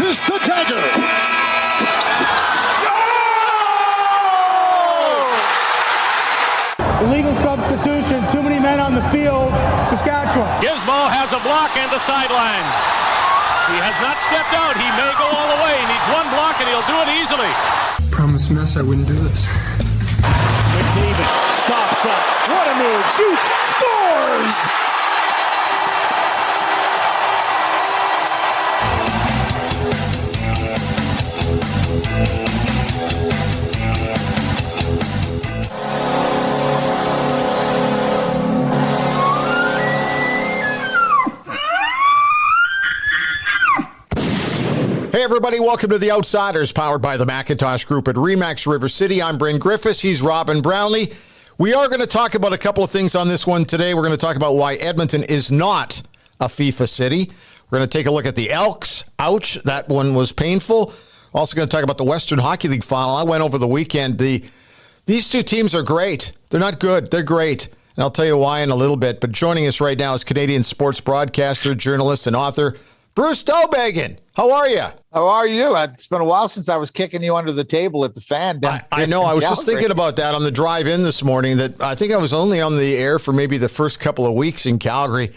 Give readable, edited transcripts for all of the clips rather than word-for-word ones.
uses the dagger. Illegal substitution, too many men on the field, Saskatchewan. Gizmo has a block and the sideline. He has not stepped out. He may go all the way. He needs one block and he'll do it easily. Promise Mess I wouldn't do this. McDavid stops up. What a move. Shoots. Scores! Hey everybody, welcome to The Outsiders, powered by the Macintosh Group at RE/MAX River City. I'm Bryn Griffiths, he's Robin Brownlee. We are going to talk about a couple of things on this one today. We're going to talk about why Edmonton is not a FIFA city. We're going to take a look at the Elks. Ouch, that one was painful. Also going to talk about the Western Hockey League final. I went over the weekend. These two teams are great. They're not good, they're great. And I'll tell you why in a little bit. But joining us right now is Canadian sports broadcaster, journalist, and author, Bruce Dowbiggin. How are you? How are you? It's been a while since I was kicking you under the table at the fan. I know. I was just thinking about that on the drive in this morning, that I think I was only on the air for maybe the first couple of weeks in Calgary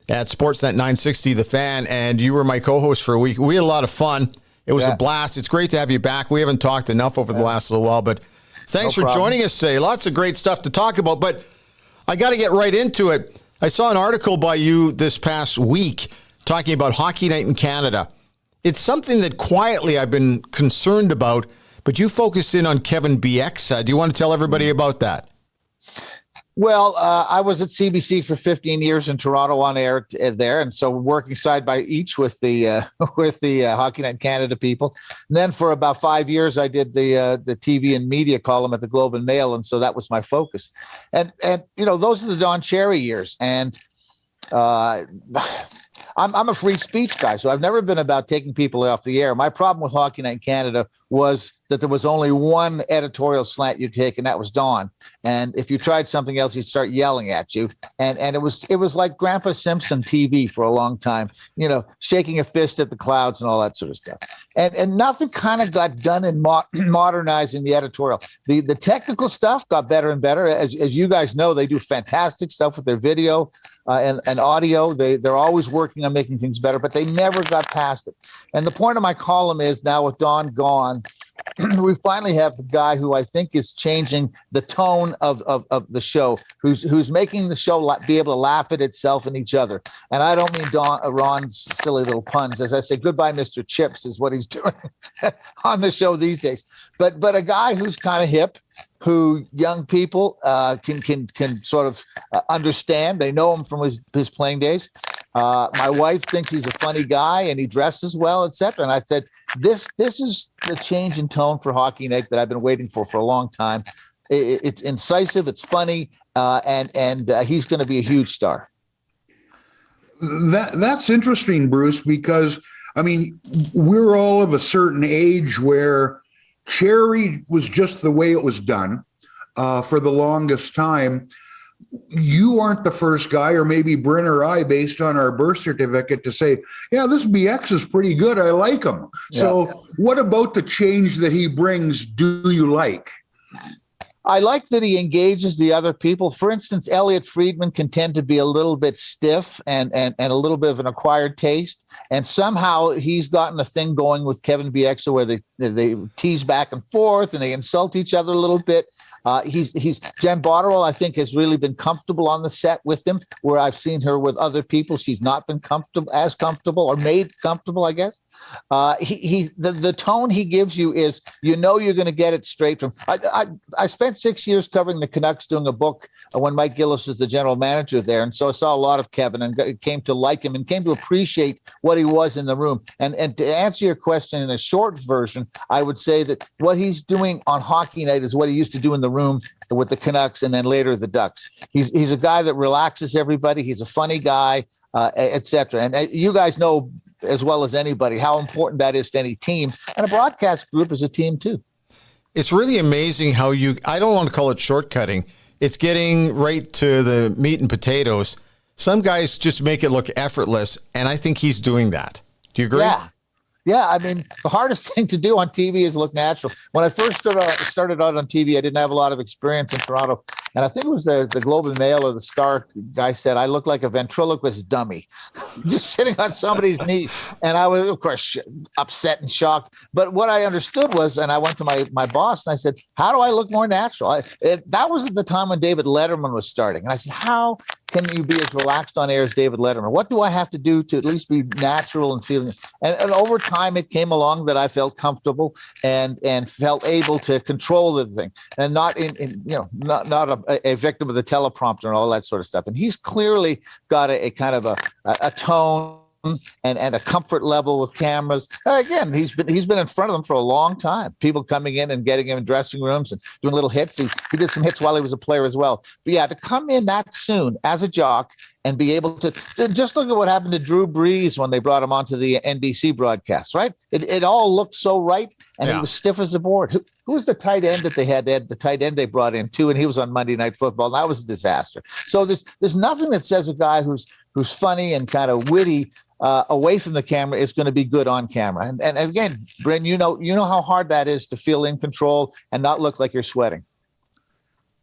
at Sportsnet 960, The Fan, and you were my co-host for a week. We had a lot of fun. It was a blast. It's great to have you back. We haven't talked enough over the last little while, but thanks for joining us today. Lots of great stuff to talk about, but I got to get right into it. I saw an article by you this past week talking about Hockey Night in Canada. It's something that quietly I've been concerned about, but you focused in on Kevin Bieksa. Do you want to tell everybody about that? Well, I was at CBC for 15 years in Toronto on air there, and so working side by each with the Hockey Night in Canada people. And then for about 5 years, I did the TV and media column at the Globe and Mail, and so that was my focus. And you know, those are the Don Cherry years, and I'm a free speech guy, so I've never been about taking people off the air. My problem with Hockey Night in Canada was that there was only one editorial slant you could take, and that was Don. And if you tried something else, he'd start yelling at you. And it was like Grandpa Simpson TV for a long time, you know, shaking a fist at the clouds and all that sort of stuff. And nothing kind of got done in modernizing the editorial. The technical stuff got better and better. As you guys know, they do fantastic stuff with their video and audio. They're always working on making things better, but they never got past it. And the point of my column is, now with Don gone, we finally have the guy who I think is changing the tone of the show, who's making the show be able to laugh at itself and each other. And I don't mean Ron's silly little puns. As I say, goodbye, Mr. Chips is what he's doing on the show these days. But a guy who's kind of hip, who young people can sort of understand. They know him from his playing days. My wife thinks he's a funny guy and he dresses well, etc. And I said, this is the change in tone for Hockey Night that I've been waiting for a long time. It's incisive, it's funny, and he's going to be a huge star. That's interesting, Bruce, because I mean, we're all of a certain age where Cherry was just the way it was done for the longest time. You aren't the first guy, or maybe Bryn or I, based on our birth certificate, to say, yeah, this BX is pretty good. I like him. Yeah. So what about the change that he brings do you like? I like that he engages the other people. For instance, Elliot Friedman can tend to be a little bit stiff and a little bit of an acquired taste. And somehow he's gotten a thing going with Kevin Bieksa where they tease back and forth and they insult each other a little bit. Jen Botterill, I think, has really been comfortable on the set with him, where I've seen her with other people. She's not been comfortable or made comfortable, I guess. The tone he gives you is, you know, you're going to get it straight from. I spent 6 years covering the Canucks, doing a book when Mike Gillis was the general manager there, and so I saw a lot of Kevin and came to like him and came to appreciate what he was in the room. And to answer your question in a short version, I would say that what he's doing on Hockey Night is what he used to do in the room with the Canucks and then later the Ducks. He's a guy that relaxes everybody. He's a funny guy, etc. And you guys know as well as anybody how important that is to any team, and a broadcast group is a team too. It's really amazing how I don't want to call it shortcutting. It's getting right to the meat and potatoes. Some guys just make it look effortless, and I think he's doing that. Do you agree? Yeah, I mean, the hardest thing to do on TV is look natural. When I first started out on TV, I didn't have a lot of experience in Toronto. And I think it was the Globe and Mail or the Star guy said, I look like a ventriloquist dummy, just sitting on somebody's knee. And I was, of course, upset and shocked. But what I understood was, and I went to my boss and I said, how do I look more natural? That was at the time when David Letterman was starting. And I said, how can you be as relaxed on air as David Letterman? What do I have to do to at least be natural and feeling? And over time, it came along that I felt comfortable and felt able to control the thing, and not not a victim of the teleprompter and all that sort of stuff. And he's clearly got a kind of a tone and a comfort level with cameras. Again, he's been in front of them for a long time. People coming in and getting him in dressing rooms and doing little hits. He did some hits while he was a player as well. But yeah, to come in that soon as a jock and be able to just look at what happened to Drew Brees when they brought him onto the NBC broadcast, right? It all looked so right, and he was stiff as a board. Who was the tight end that they had? They had the tight end they brought in too, and he was on Monday Night Football. And that was a disaster. So there's nothing that says a guy who's funny and kind of witty away from the camera is going to be good on camera. And again, Bryn, you know how hard that is to feel in control and not look like you're sweating.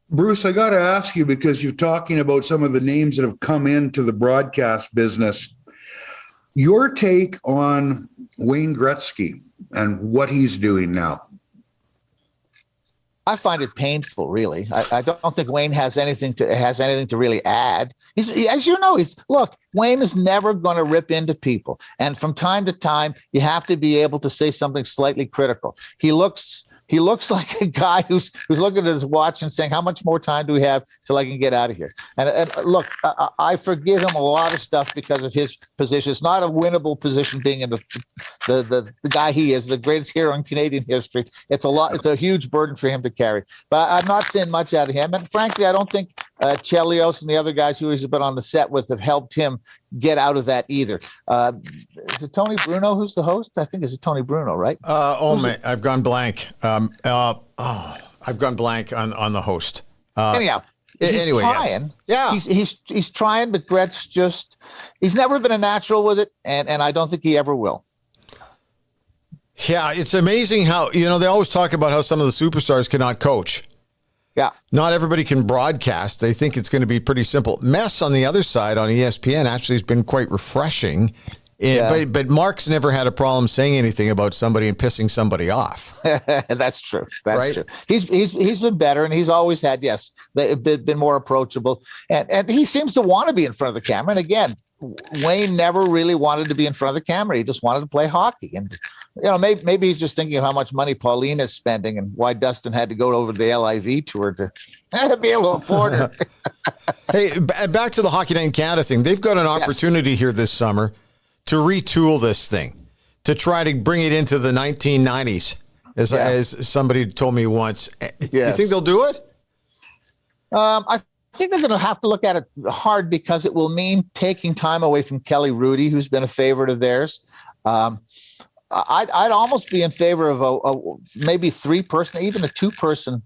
Bruce, I got to ask you, because you're talking about some of the names that have come into the broadcast business, your take on Wayne Gretzky and what he's doing now. I find it painful, really. I don't think Wayne has anything to really add. As you know, Wayne is never going to rip into people, and from time to time, you have to be able to say something slightly critical. He looks like a guy who's looking at his watch and saying, how much more time do we have till I can get out of here? And look, I forgive him a lot of stuff because of his position. It's not a winnable position being in the guy he is, the greatest hero in Canadian history. It's a huge burden for him to carry. But I'm not seeing much out of him. And frankly, I don't think Chelios and the other guys who he's been on the set with have helped him get out of that either. Is it Tony Bruno who's the host? I think it's Tony Bruno, right? I've gone blank. I've gone blank on the host. Anyhow, he's trying. Yes. Yeah, he's trying, but Gretz he's never been a natural with it, and I don't think he ever will. Yeah, it's amazing how they always talk about how some of the superstars cannot coach. Yeah. Not everybody can broadcast. They think it's going to be pretty simple. Mess on the other side on ESPN actually has been quite refreshing. But Mark's never had a problem saying anything about somebody and pissing somebody off. That's true. That's true. He's been better, and he's always had, been more approachable. And he seems to want to be in front of the camera. And again, Wayne never really wanted to be in front of the camera. He just wanted to play hockey. And maybe he's just thinking of how much money Pauline is spending and why Dustin had to go over the LIV tour to be able to afford her. Hey, back to the Hockey Night in Canada thing. They've got an opportunity here this summer to retool this thing, to try to bring it into the 1990s, as somebody told me once. Yes. Do you think they'll do it? I think they're going to have to look at it hard, because it will mean taking time away from Kelly Rudy, who's been a favorite of theirs. I'd almost be in favor of a maybe 3-person, even a 2-person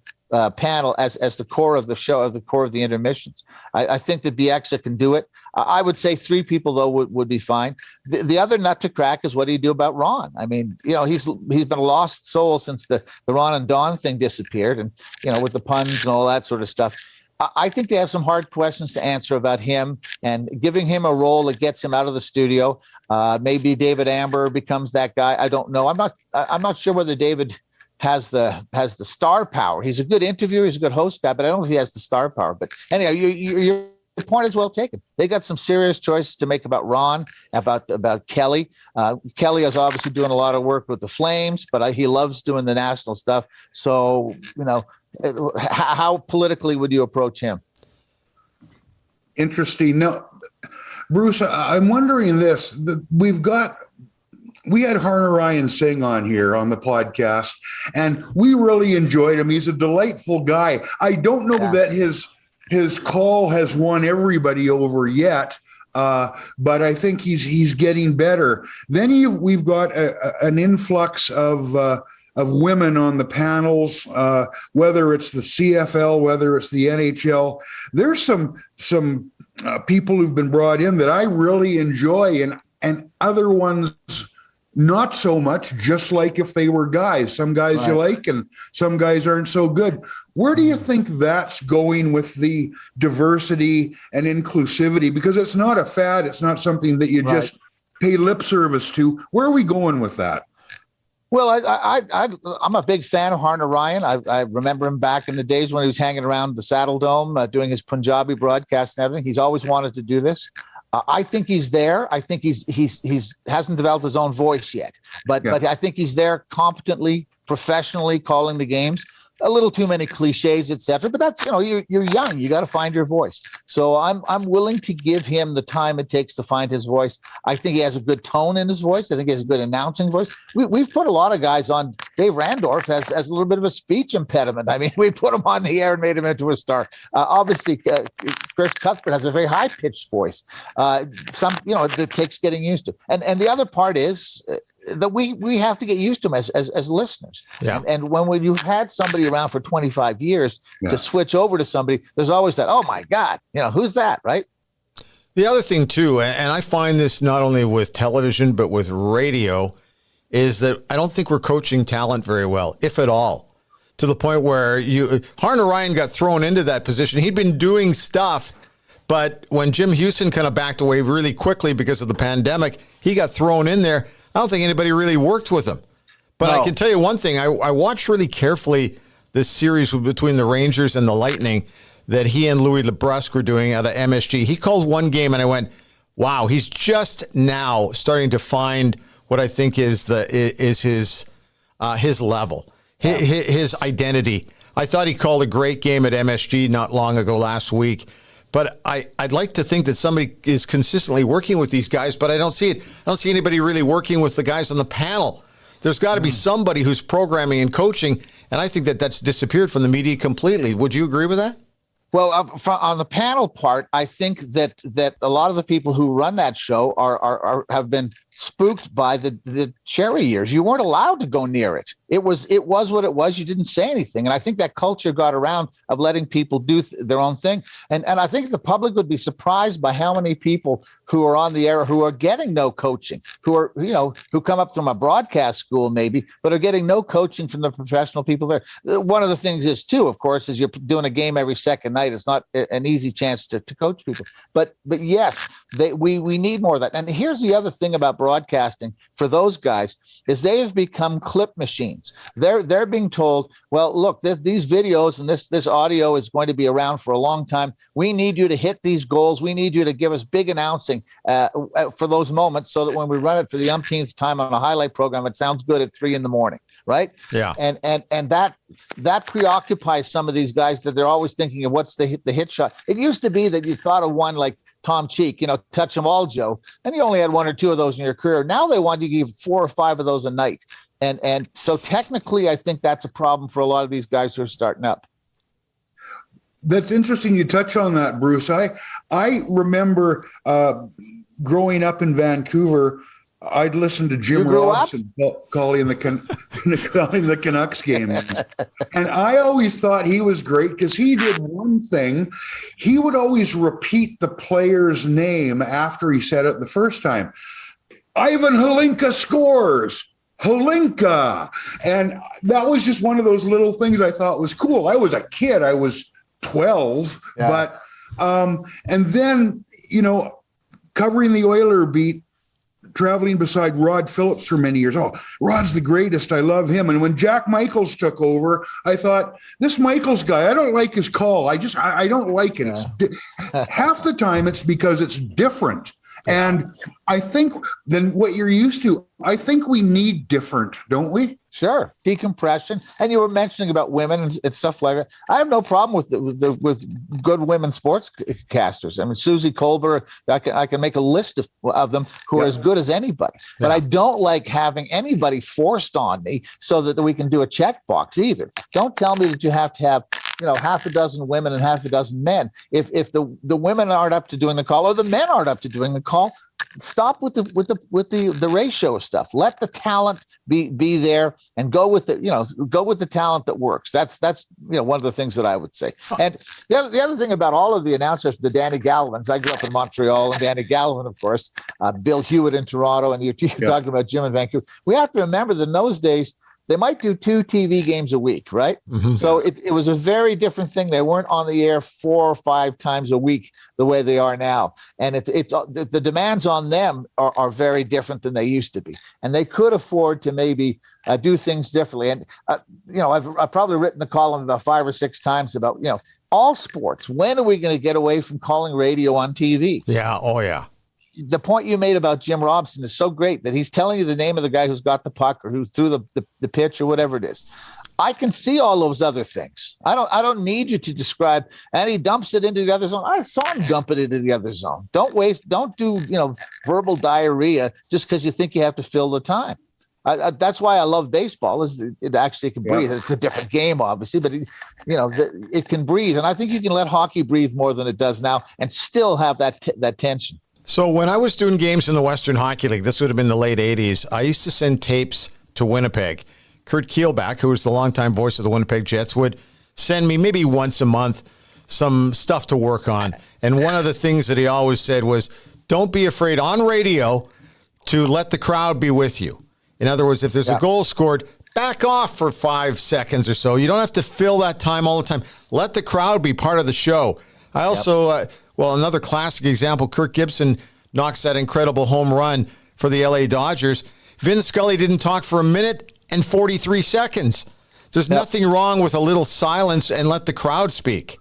panel as the core of the show, the core of the intermissions. I think that Bieksa can do it. I would say 3 people though would be fine. The other nut to crack is, what do you do about Ron? I mean, he's been a lost soul since the Ron and Don thing disappeared, and with the puns and all that sort of stuff. I think they have some hard questions to answer about him, and giving him a role that gets him out of the studio. Maybe David Amber becomes that guy. I don't know. I'm not sure whether David has the star power. He's a good interviewer. He's a good host guy, but I don't know if he has the star power. But anyhow, your point is well taken. They got some serious choices to make about Ron, about Kelly. Kelly is obviously doing a lot of work with the Flames, but he loves doing the national stuff. So, how politically would you approach him? Interesting. No, Bruce, I'm wondering this. We had Harner Ryan Singh on here on the podcast, and we really enjoyed him. He's a delightful guy. I don't know that his call has won everybody over yet, but I think he's getting better. Then we've got an influx of women on the panels, whether it's the CFL, whether it's the NHL. There's some people who've been brought in that I really enjoy, and other ones not so much, just like if they were guys. Some guys you like and some guys aren't so good. Where do you think that's going with the diversity and inclusivity? Because it's not a fad. It's not something that you just pay lip service to. Where are we going with that? Well, I'm a big fan of Harner Ryan. I remember him back in the days when he was hanging around the Saddle Dome doing his Punjabi broadcast and everything. He's always wanted to do this. I think he's there. I think he's hasn't developed his own voice yet, but I think he's there competently, professionally calling the games. A little too many cliches, etc. But that's, you're young. You got to find your voice. So I'm willing to give him the time it takes to find his voice. I think he has a good tone in his voice. I think he has a good announcing voice. We've put a lot of guys on. Dave Randorf has a little bit of a speech impediment. I mean, we put him on the air and made him into a star. Obviously, Chris Cuthbert has a very high pitched voice. That takes getting used to. And the other part is that we have to get used to them as listeners. Yeah. And when you've had somebody around for 25 years to switch over to somebody, there's always that, oh my God, who's that, right? The other thing too, and I find this not only with television, but with radio, is that I don't think we're coaching talent very well, if at all, to the point where Harner Ryan got thrown into that position. He'd been doing stuff, but when Jim Houston kind of backed away really quickly because of the pandemic, he got thrown in there. I don't think anybody really worked with him. But I can tell you one thing. I watched really carefully this series between the Rangers and the Lightning that he and Louis Lebrusque were doing out of MSG. He called one game and I went, wow, he's just now starting to find what I think is his level, his identity. I thought he called a great game at MSG not long ago last week. But I'd like to think that somebody is consistently working with these guys, but I don't see it. I don't see anybody really working with the guys on the panel. There's got to be somebody who's programming and coaching, and I think that's disappeared from the media completely. Would you agree with that? Well, on the panel part, I think that a lot of the people who run that show have been spooked by the Cherry years. You weren't allowed to go near it. It was what it was. You didn't say anything. And I think that culture got around of letting people do their own thing. And I think the public would be surprised by how many people who are on the air who are getting no coaching, who come up from a broadcast school maybe, but are getting no coaching from the professional people there. One of the things is too, of course, is you're doing a game every second night. It's not an easy chance to coach people. But yes, we need more of that. And here's the other thing about broadcasting for those guys is they have become clip machines. They're being told, well, look, these videos and this audio is going to be around for a long time. We need you to hit these goals. We need you to give us big announcing for those moments so that when we run it for the umpteenth time on a highlight program, it sounds good at 3 a.m, right? Yeah. And that preoccupies some of these guys, that they're always thinking of what's the hit shot. It used to be that you thought of one like Tom Cheek, touch them all, Joe. And you only had 1 or 2 of those in your career. Now they want you to give 4 or 5 of those a night. And so technically, I think that's a problem for a lot of these guys who are starting up. That's interesting you touch on that, Bruce. I remember growing up in Vancouver, I'd listen to Jim Robson calling the Canucks games. And I always thought he was great because he did one thing. He would always repeat the player's name after he said it the first time. Ivan Hlinka scores. Hlinka. And that was just one of those little things I thought was cool. I was a kid. I was 12. Yeah. But and then, covering the Oiler beat, traveling beside Rod Phillips for many years. Oh, Rod's the greatest. I love him. And when Jack Michaels took over, I thought, this Michaels guy, I don't like his call. I don't like it. Yeah. Half the time it's because it's different. And I think than what you're used to. I think we need different, don't we? Sure. Decompression. And you were mentioning about women and stuff like that. I have no problem with good women sportscasters. I mean, Susie Colbert, I can make a list of them who are as good as anybody. But I don't like having anybody forced on me so that we can do a checkbox either. Don't tell me that you have to have half a dozen women and half a dozen men. If the women aren't up to doing the call or the men aren't up to doing the call, stop with the ratio stuff. Let the talent be there and go with the talent that works. That's one of the things that I would say. And the other thing about all of the announcers, the Danny Galvins, I grew up in Montreal, and Danny Galvin, of course, Bill Hewitt in Toronto, and you're talking about Jim in Vancouver. We have to remember that in those days, they might do 2 TV games a week, right? Mm-hmm. So it was a very different thing. They weren't on the air 4 or 5 times a week the way they are now. And it's the demands on them are very different than they used to be. And they could afford to maybe do things differently. And, I've probably written the column about 5 or 6 times about, all sports. When are we going to get away from calling radio on TV? Yeah. Oh, yeah. The point you made about Jim Robson is so great that he's telling you the name of the guy who's got the puck or who threw the pitch or whatever it is. I can see all those other things. I don't need you to describe. And he dumps it into the other zone. I saw him dump it into the other zone. Don't do verbal diarrhea just because you think you have to fill the time. That's why I love baseball. Is it actually can breathe. It's a different game, obviously, but it can breathe. And I think you can let hockey breathe more than it does now and still have that tension. So when I was doing games in the Western Hockey League, this would have been the late 80s, I used to send tapes to Winnipeg. Kurt Keelback, who was the longtime voice of the Winnipeg Jets, would send me maybe once a month some stuff to work on. And one of the things that he always said was, don't be afraid on radio to let the crowd be with you. In other words, if there's a goal scored, back off for 5 seconds or so. You don't have to fill that time all the time. Let the crowd be part of the show. I also... another classic example, Kirk Gibson knocks that incredible home run for the LA Dodgers. Vin Scully didn't talk for 1 minute and 43 seconds. There's nothing wrong with a little silence and let the crowd speak.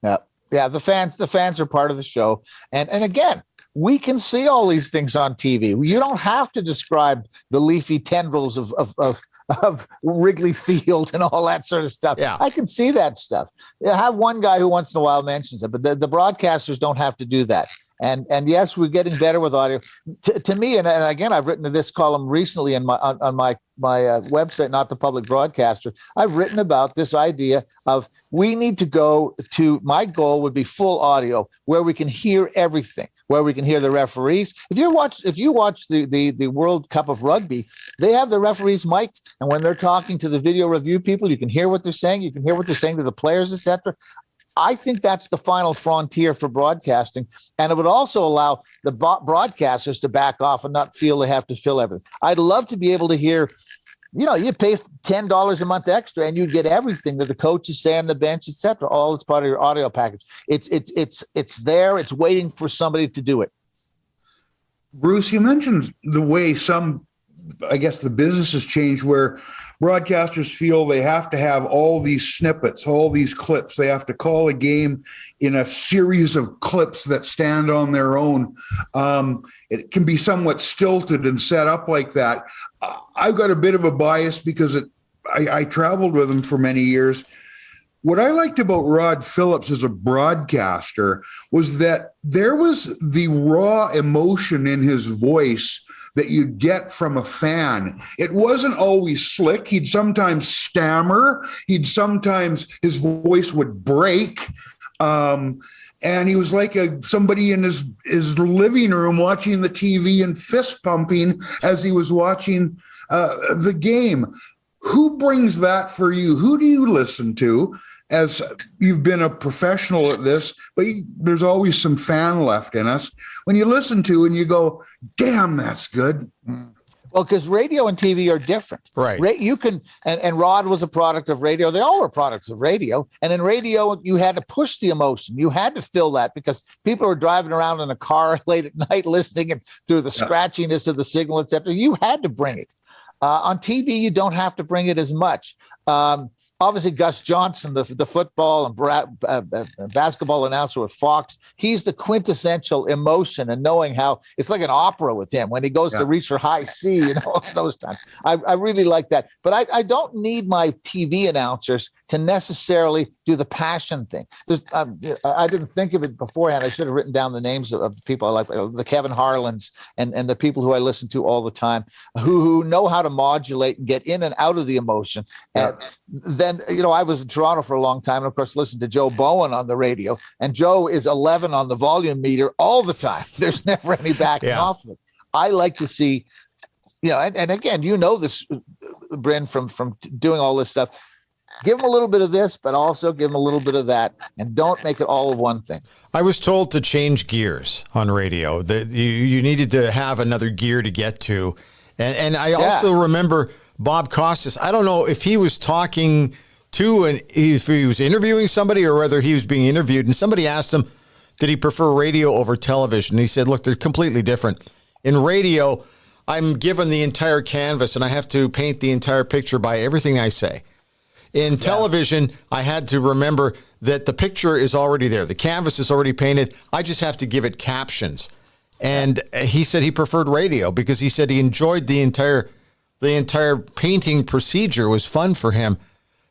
Yeah. The fans are part of the show. And again, we can see all these things on TV. You don't have to describe the leafy tendrils of Wrigley Field and all that sort of stuff. Yeah. I can see that stuff. You have one guy who once in a while mentions it, but the broadcasters don't have to do that. And yes, we're getting better with audio. To me, and again, I've written this column recently on my website, Not the Public Broadcaster. I've written about this idea of we need to go to, my goal would be full audio where we can hear everything, where we can hear the referees. If you watch the World Cup of Rugby, they have the referees mic'd, and when they're talking to the video review people, you can hear what they're saying. You can hear what they're saying to the players, etc. I think that's the final frontier for broadcasting, and it would also allow the broadcasters to back off and not feel they have to fill everything. I'd love to be able to hear, you pay $10 a month extra and you get everything that the coaches say on the bench, etc. All it's part of your audio package. It's there. It's waiting for somebody to do it. Bruce, you mentioned the way the business has changed, where broadcasters feel they have to have all these snippets, all these clips. They have to call a game in a series of clips that stand on their own. It can be somewhat stilted and set up like that. I've got a bit of a bias because I traveled with him for many years. What I liked about Rod Phillips as a broadcaster was that there was the raw emotion in his voice that you'd get from a fan. It wasn't always slick. He'd sometimes stammer. His voice would break. And he was like somebody in his living room watching the TV and fist pumping as he was watching the game. Who brings that for you? Who do you listen to? As you've been a professional at this, but there's always some fan left in us. When you listen to and you go, damn, that's good. Well, because radio and TV are different. Right. You can, and Rod was a product of radio. They all were products of radio. And in radio, you had to push the emotion. You had to fill that because people were driving around in a car late at night listening and through the scratchiness of the signal, etc. You had to bring it. On TV, you don't have to bring it as much. Obviously, Gus Johnson, the football and basketball announcer with Fox, he's the quintessential emotion and knowing how it's like an opera with him when he goes to reach for high C, those times. I really like that. But I don't need my TV announcers to necessarily do the passion thing. There's, I didn't think of it beforehand. I should have written down the names of the people I like, the Kevin Harlans and the people who I listen to all the time, who know how to modulate and get in and out of the emotion. And then, I was in Toronto for a long time, and of course, listened to Joe Bowen on the radio, and Joe is 11 on the volume meter all the time. There's never any backing off of it. I like to see, and again, this, Bryn, from doing all this stuff. Give them a little bit of this, but also give them a little bit of that, and don't make it all of one thing. I was told to change gears on radio. You needed to have another gear to get to. And I also remember Bob Costas. I don't know if he was talking to, and if he was interviewing somebody or whether he was being interviewed, and somebody asked him, did he prefer radio over television? And he said, look, they're completely different. In radio, I'm given the entire canvas, and I have to paint the entire picture by everything I say. In television, I had to remember that the picture is already there. The canvas is already painted. I just have to give it captions. And he said he preferred radio because he said he enjoyed the entire painting procedure. Was fun for him.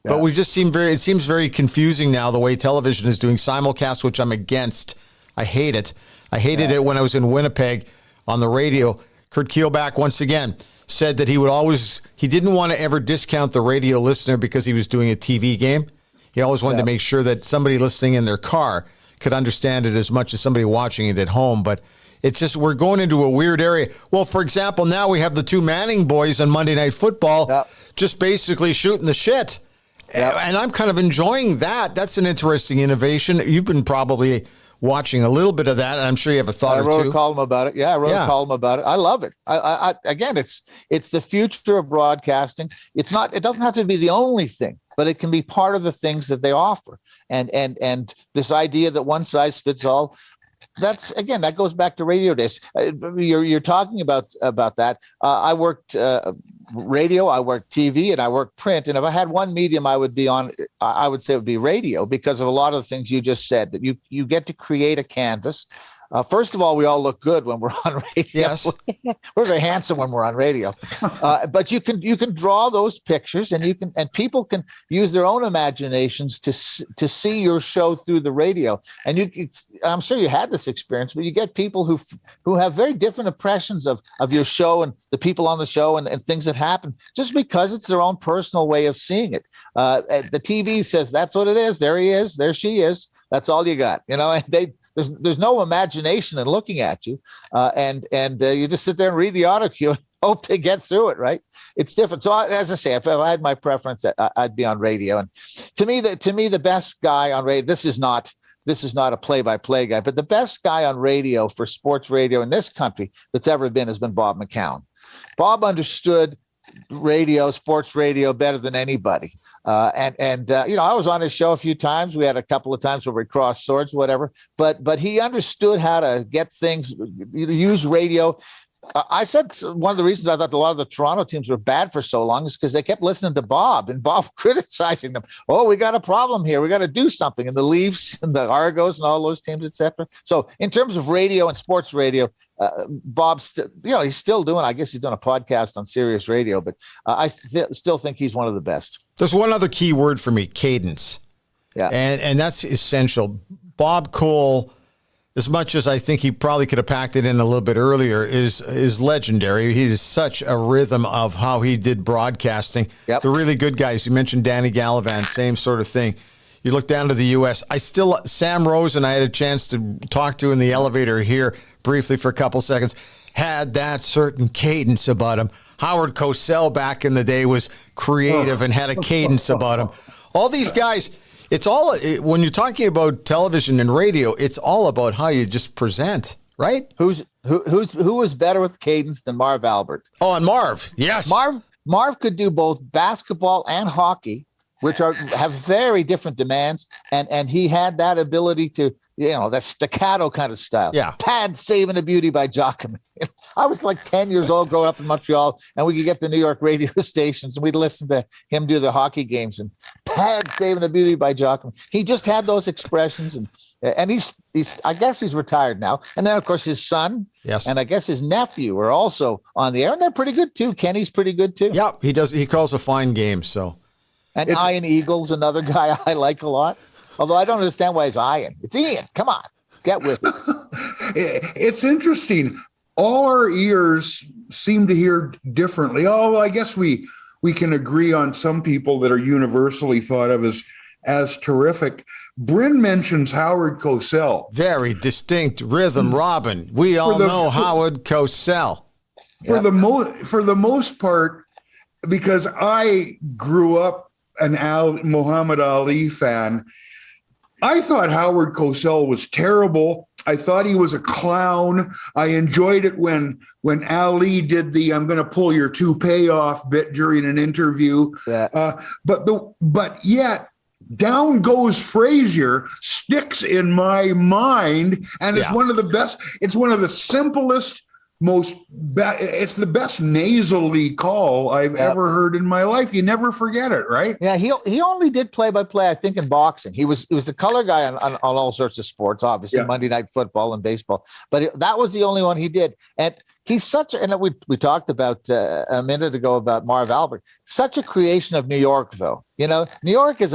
Yeah. But it seems very confusing now the way television is doing simulcast, which I'm against. I hate it. I hated it when I was in Winnipeg on the radio. Kurt Keelback, once again, said that he didn't want to ever discount the radio listener because he was doing a TV game. He always wanted to make sure that somebody listening in their car could understand it as much as somebody watching it at home. But it's just, we're going into a weird area. Well, for example, now we have the two Manning boys on Monday Night Football just basically shooting the shit. And I'm kind of enjoying that. That's an interesting innovation. You've been probably watching a little bit of that, and I'm sure you have a thought or two. I wrote a column about it. Yeah, I wrote a column about it. I love it. Again, it's the future of broadcasting. It doesn't have to be the only thing, but it can be part of the things that they offer. And this idea that one size fits all, that goes back to radio days. You're talking about that. I worked radio, I worked TV, and I worked print. And if I had one medium I would be on, I would say it would be radio, because of a lot of the things you just said, that you get to create a canvas. First of all, we all look good when we're on radio. Yes. We're very handsome when we're on radio. But you can draw those pictures, and people can use their own imaginations to see your show through the radio. And I'm sure you had this experience, but you get people who have very different impressions of your show and the people on the show and things that happen, just because it's their own personal way of seeing it. The TV says that's what it is. There he is. There she is. That's all you got. And there's no imagination in looking at you, and you just sit there and read the auto cue and hope they get through it. Right? It's different. So as I say, if I had my preference, I'd be on radio. And to me, the best guy on radio. This is not a play-by-play guy, but the best guy on radio for sports radio in this country that's ever been has been Bob McCown. Bob understood radio, sports radio, better than anybody. I was on his show a few times. We had a couple of times where we crossed swords, whatever. But he understood how to get things, use radio. I said one of the reasons I thought a lot of the Toronto teams were bad for so long is because they kept listening to Bob, and Bob criticizing them. Oh, we got a problem here. We got to do something. And the Leafs and the Argos and all those teams, et cetera. So in terms of radio and sports radio, Bob's, he's still doing, I guess he's doing a podcast on Sirius Radio, but I still think he's one of the best. There's one other key word for me, cadence. Yeah. And that's essential. Bob Cole, as much as I think he probably could have packed it in a little bit earlier, is legendary. He is such a rhythm of how he did broadcasting. Yep. The really good guys. You mentioned Danny Gallivan, same sort of thing. You look down to the U.S. Sam Rosen, I had a chance to talk to in the elevator here briefly for a couple seconds, had that certain cadence about him. Howard Cosell back in the day was creative and had a cadence about him. All these guys, when you're talking about television and radio, it's all about how you just present, right? Who was better with cadence than Marv Albert? Oh, and Marv, yes. Marv could do both basketball and hockey, which have very different demands, and he had that ability to, that staccato kind of style. Yeah. Pad Saving a Beauty by Jockerman. I was like 10 years old growing up in Montreal, and we could get the New York radio stations, and we'd listen to him do the hockey games, and Pad Saving a Beauty by Jockerman. He just had those expressions, and he's I guess he's retired now. And then, of course, his son, yes, and I guess his nephew are also on the air, and they're pretty good too. Kenny's pretty good too. Yeah, he does. He calls a fine game, so. And Ian Eagle's another guy I like a lot. Although I don't understand why it's Ian. It's Ian. Come on, get with it. It's interesting. All our ears seem to hear differently. Oh, I guess we can agree on some people that are universally thought of as terrific. Bryn mentions Howard Cosell. Very distinct rhythm, Robin. We all know Howard Cosell. For the most part, because I grew up an Muhammad Ali fan, I thought Howard Cosell was terrible. I thought he was a clown. I enjoyed it when Ali did the "I'm going to pull your toupee off" bit during an interview. Yeah. But yet, down goes Frazier sticks in my mind, and it's one of the best. It's one of the simplest, it's the best nasally call I've ever heard in my life. You never forget it, right? Yeah, he only did play-by-play, I think, in boxing. He was the color guy on all sorts of sports, obviously, Monday Night Football and baseball. But that was the only one he did. And he's and we talked about a minute ago about Marv Albert, such a creation of New York, though. New York is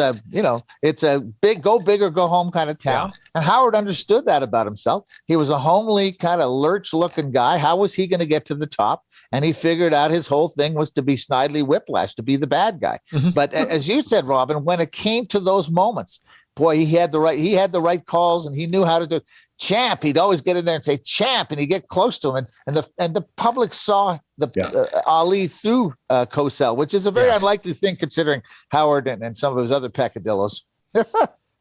it's a big, go big or go home kind of town. Yeah. And Howard understood that about himself. He was a homely, kind of lurch-looking guy. How was he going to get to the top? And he figured out his whole thing was to be Snidely Whiplash, to be the bad guy. Mm-hmm. But as you said, Robin, when it came to those moments, boy, he had the right calls, and he knew how to do. Champ, he'd always get in there and say champ, and he'd get close to him, and the public saw Ali through Cosell, which is a very unlikely thing considering Howard and some of his other peccadillos.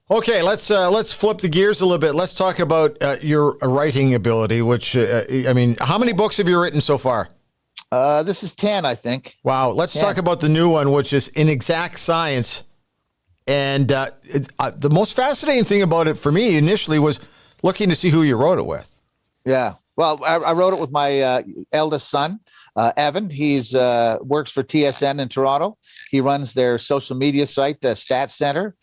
Okay, let's flip the gears a little bit. Let's talk about your writing ability. Which how many books have you written so far? This is 10, I think. Wow. Let's talk about the new one, which is Inexact Science. And the most fascinating thing about it for me initially was looking to see who you wrote it with. Yeah. Well, I wrote it with my eldest son, Evan. He's works for TSN in Toronto. He runs their social media site, the Stats Center.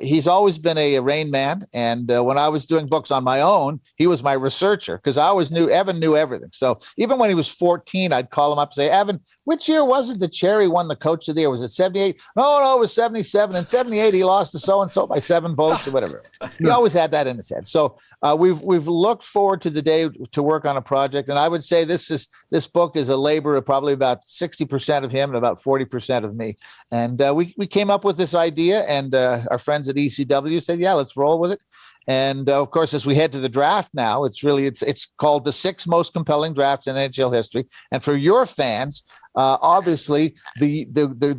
He's always been a Rain Man. And when I was doing books on my own, he was my researcher because I always knew Evan knew everything. So even when he was 14, I'd call him up and say, Evan, which year was it that Cherry won the Coach of the Year? Was it 78? No, it was 77. In 78, he lost to so-and-so by 7 votes or whatever. He always had that in his head. So we've looked forward to the day to work on a project. And I would say this book is a labor of probably about 60% of him and about 40% of me. And we came up with this idea, and our friends at ECW said, yeah, let's roll with it. And of course, as we head to the draft now, it's called the 6 most compelling drafts in NHL history. And for your fans, obviously, the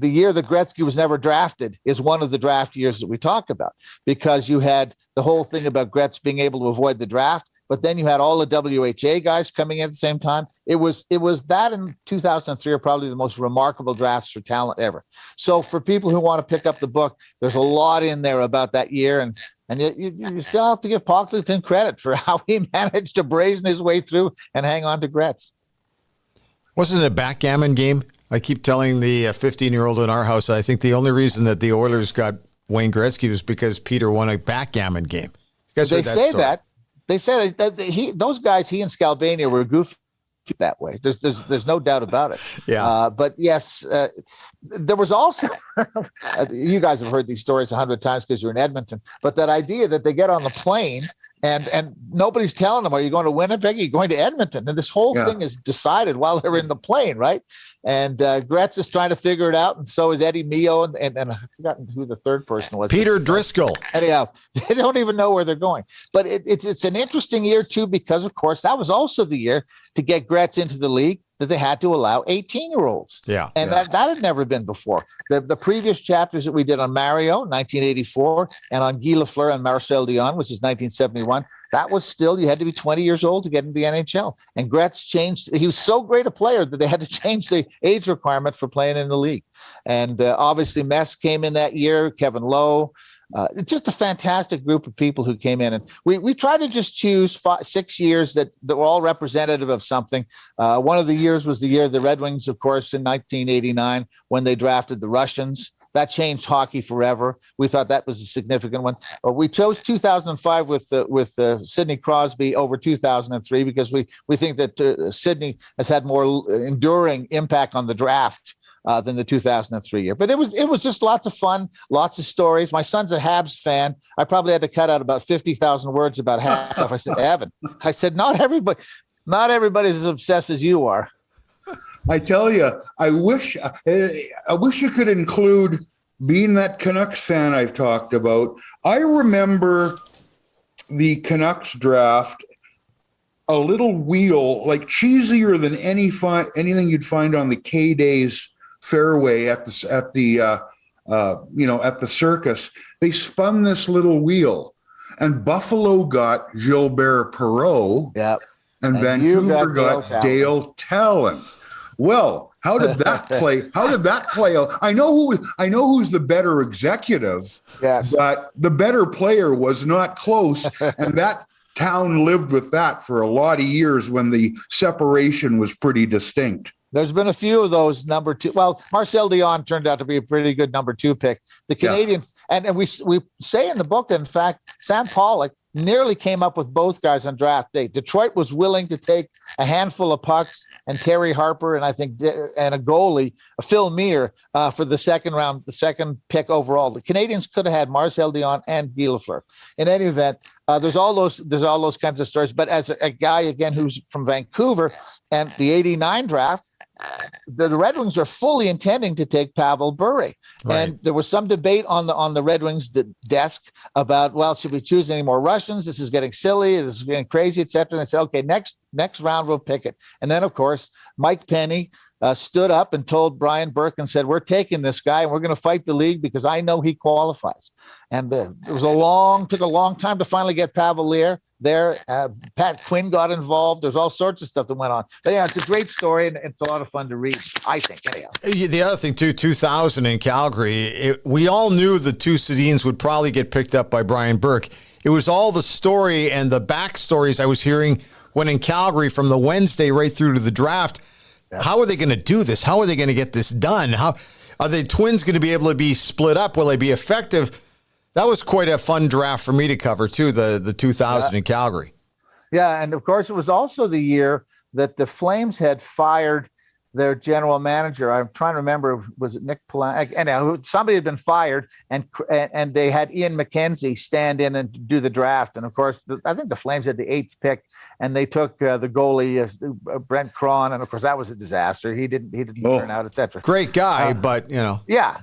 year that Gretzky was never drafted is one of the draft years that we talk about, because you had the whole thing about Gretz being able to avoid the draft. But then you had all the WHA guys coming in at the same time. It was that in 2003 are probably the most remarkable drafts for talent ever. So for people who want to pick up the book, there's a lot in there about that year. And you still have to give Pocklington credit for how he managed to brazen his way through and hang on to Gretz. Wasn't it a backgammon game? I keep telling the 15-year-old in our house, I think the only reason that the Oilers got Wayne Gretzky was because Peter won a backgammon game. You guys heard that story? That. They said that those guys, he and Scalabania, were goofy that way. There's no doubt about it. Yeah. But yes, there was also, you guys have heard these stories 100 times because you're in Edmonton, but that idea that they get on the plane and nobody's telling them, are you going to Winnipeg? Are you going to Edmonton? And this whole thing is decided while they're in the plane, right? And Gretz is trying to figure it out, and so is Eddie Mio, and I've forgotten who the third person was. Peter Driscoll. Anyhow, they don't even know where they're going. But it's an interesting year, too, because, of course, that was also the year to get Gretz into the league that they had to allow 18-year-olds. Yeah. And that had never been before. The previous chapters that we did on Mario, 1984, and on Guy Lafleur and Marcel Dion, which is 1971, that was still, you had to be 20 years old to get into the NHL. And Gretz changed. He was so great a player that they had to change the age requirement for playing in the league. And obviously Mess came in that year, Kevin Lowe. Just a fantastic group of people who came in. And we tried to just choose 6 years that were all representative of something. One of the years was the year of the Red Wings, of course, in 1989, when they drafted the Russians. That changed hockey forever. We thought that was a significant one. We chose 2005 with Sidney Crosby over 2003 because we think that Sidney has had more enduring impact on the draft than the 2003 year. But it was just lots of fun, lots of stories. My son's a Habs fan. I probably had to cut out about 50,000 words about Habs stuff. I said, Evan, not everybody's as obsessed as you are. I tell you, I wish you could include being that Canucks fan I've talked about. I remember the Canucks draft, a little wheel, like cheesier than anything you'd find on the K-Days fairway at the circus. They spun this little wheel, and Buffalo got Gilbert Perreault, and Vancouver got Dale Talon. Well, how did that play? How did that play out? I know who's the better executive, but the better player was not close, and that town lived with that for a lot of years when the separation was pretty distinct. There's been a few of those number two. Well, Marcel Dion turned out to be a pretty good number 2 pick. The Canadians, and we say in the book that, in fact, Sam Pollock nearly came up with both guys on draft day. Detroit was willing to take a handful of pucks and Terry Harper and and a goalie, Phil Meir, for the second round, the second pick overall. The Canadians could have had Marcel Dion and Guy Lafleur. In any event, there's all those kinds of stories. But as a guy again who's from Vancouver and the '89 draft, the Red Wings are fully intending to take Pavel Bure. Right. And there was some debate on the Red Wings desk about, well, should we choose any more Russians? This is getting silly. This is getting crazy, et cetera. And they said, okay, next round we'll pick it. And then, of course, Mike Penny stood up and told Brian Burke and said, we're taking this guy and we're going to fight the league because I know he qualifies. And it took a long time to finally get Pavel there. Pat Quinn got involved. There's all sorts of stuff that went on. But yeah, it's a great story and it's a lot of fun to read, I think. Anyhow. The other thing, too, 2000 in Calgary, we all knew the two Sedins would probably get picked up by Brian Burke. It was all the story and the backstories I was hearing when in Calgary from the Wednesday right through to the draft. Yeah. How are they going to do this? How are they going to get this done? How are the Twins going to be able to be split up? Will they be effective? That was quite a fun draft for me to cover, too, the 2000 in Calgary. Yeah, and of course, it was also the year that the Flames had fired their general manager. I'm trying to remember, was it Nick Palan? Anyhow, somebody had been fired, and they had Ian McKenzie stand in and do the draft. And of course, I think the Flames had the 8th pick, and they took the goalie Brent Cron, and of course that was a disaster. He didn't turn out, etc. Great guy, but you know. Yeah,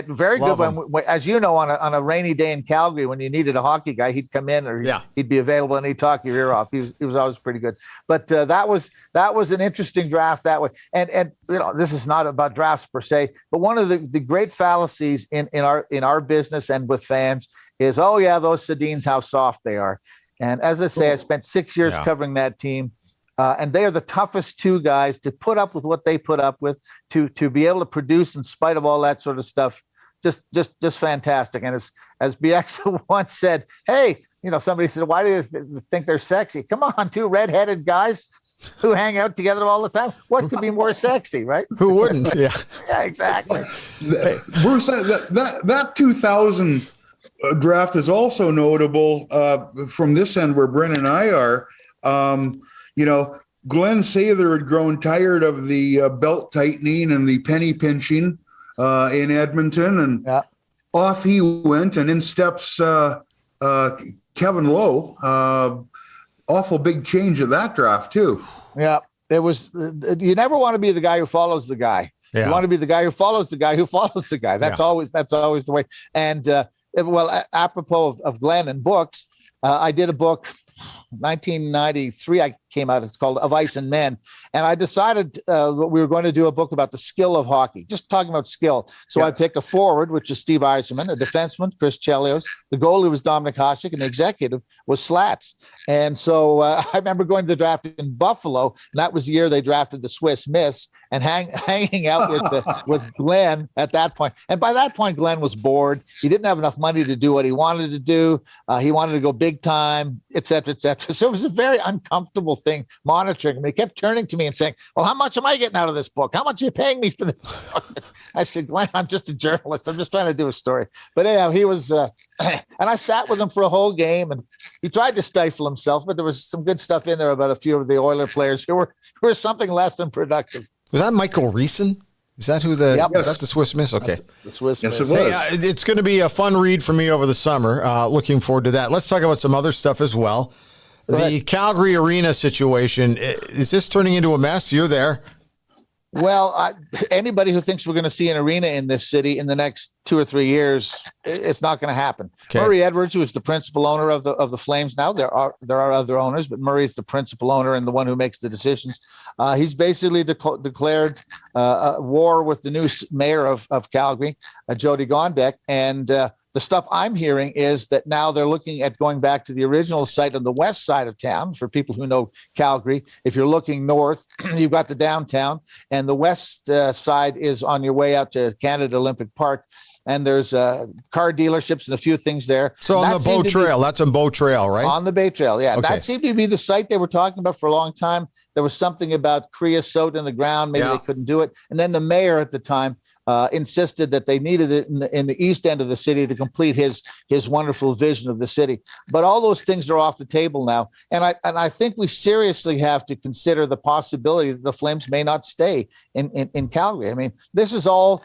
very good. When, as you know, on a rainy day in Calgary, when you needed a hockey guy, he'd come in or he'd be available and he'd talk your ear off. He was always pretty good. But that was an interesting draft that way. And you know, this is not about drafts per se, but one of the great fallacies in our business and with fans is, oh yeah, those Sedins, how soft they are. And as I say, I spent 6 years covering that team, and they are the toughest two guys to put up with what they put up with, to be able to produce in spite of all that sort of stuff. Just fantastic. And as Bieksa once said, hey, you know, somebody said, why do you think they're sexy? Come on, two redheaded guys who hang out together all the time. What could be more sexy, right? Who wouldn't? Yeah. Yeah, exactly. Bruce, that 2000 draft is also notable from this end where Bryn and I are. You know, Glenn Sather had grown tired of the belt tightening and the penny pinching in Edmonton, and off he went, and in steps Kevin Lowe. Awful big change of that draft too. Yeah, it was. You never want to be the guy who follows the guy. Yeah. You want to be the guy who follows the guy who follows the guy. That's always the way. And well, apropos of Glenn and books, I did a book, 1993. I came out. It's called Of Ice and Men, and I decided we were going to do a book about the skill of hockey, just talking about skill. So I picked a forward, which is Steve Yzerman, a defenseman, Chris Chelios, the goalie was Dominic Hasek, and the executive was Slats. And so I remember going to the draft in Buffalo, and that was the year they drafted the Swiss Miss, and hanging out with Glenn at that point. And by that point, Glenn was bored. He didn't have enough money to do what he wanted to do. He wanted to go big time, et cetera, et cetera. So it was a very uncomfortable thing monitoring him. They kept turning to me and saying, well, how much am I getting out of this book? How much are you paying me for this book? I said, Glenn, I'm just a journalist. I'm just trying to do a story. But anyhow, he was, and I sat with him for a whole game, and he tried to stifle himself, but there was some good stuff in there about a few of the Oiler players who were something less than productive. Was that Michael Reeson? Is that who the Yep. is that the Swiss Miss? Okay. The Swiss Yes, Miss. it was. Hey, it's going to be a fun read for me over the summer. Looking forward to that. Let's talk about some other stuff as well. The Calgary arena situation, is this turning into a mess? You're there. Well, anybody who thinks we're going to see an arena in this city in the next 2 or 3 years, it's not going to happen. Okay. Murray Edwards, who is the principal owner of the Flames now, there are other owners, but Murray is the principal owner and the one who makes the decisions. He's basically declared war with the new mayor of Calgary, Jody Gondek, and the stuff I'm hearing is that now they're looking at going back to the original site on the west side of town. For people who know Calgary, if you're looking north, you've got the downtown, and the west side is on your way out to Canada Olympic Park. And there's car dealerships and a few things there. So on the Bow Trail, that's on Bow Trail, right? On the Bay Trail, yeah. Okay. That seemed to be the site they were talking about for a long time. There was something about creosote in the ground. Maybe they couldn't do it. And then the mayor at the time insisted that they needed it in the east end of the city to complete his wonderful vision of the city. But all those things are off the table now. And I think we seriously have to consider the possibility that the Flames may not stay in Calgary. I mean, this is all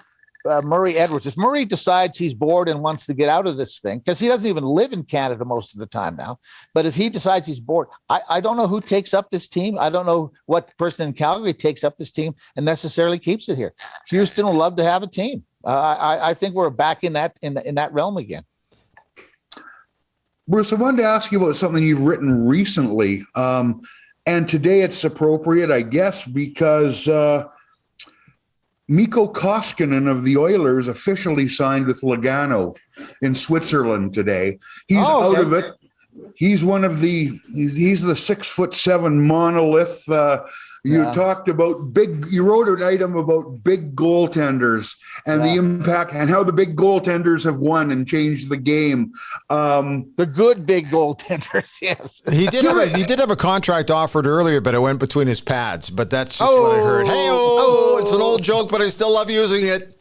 Murray Edwards. If Murray decides he's bored and wants to get out of this thing, because he doesn't even live in Canada most of the time now, but if he decides he's bored, I don't know who takes up this team. I don't know what person in Calgary takes up this team and necessarily keeps it here. Houston will love to have a team. I think we're back in that realm again. Bruce, I wanted to ask you about something you've written recently. And today it's appropriate, I guess, because Mikko Koskinen of the Oilers officially signed with Lugano in Switzerland today. He's out of it. He's he's the 6'7" monolith. You talked about you wrote an item about big goaltenders and the impact and how the big goaltenders have won and changed the game. The good big goaltenders, yes. He did have a contract offered earlier, but it went between his pads. But that's just what I heard. It's an old joke, but I still love using it.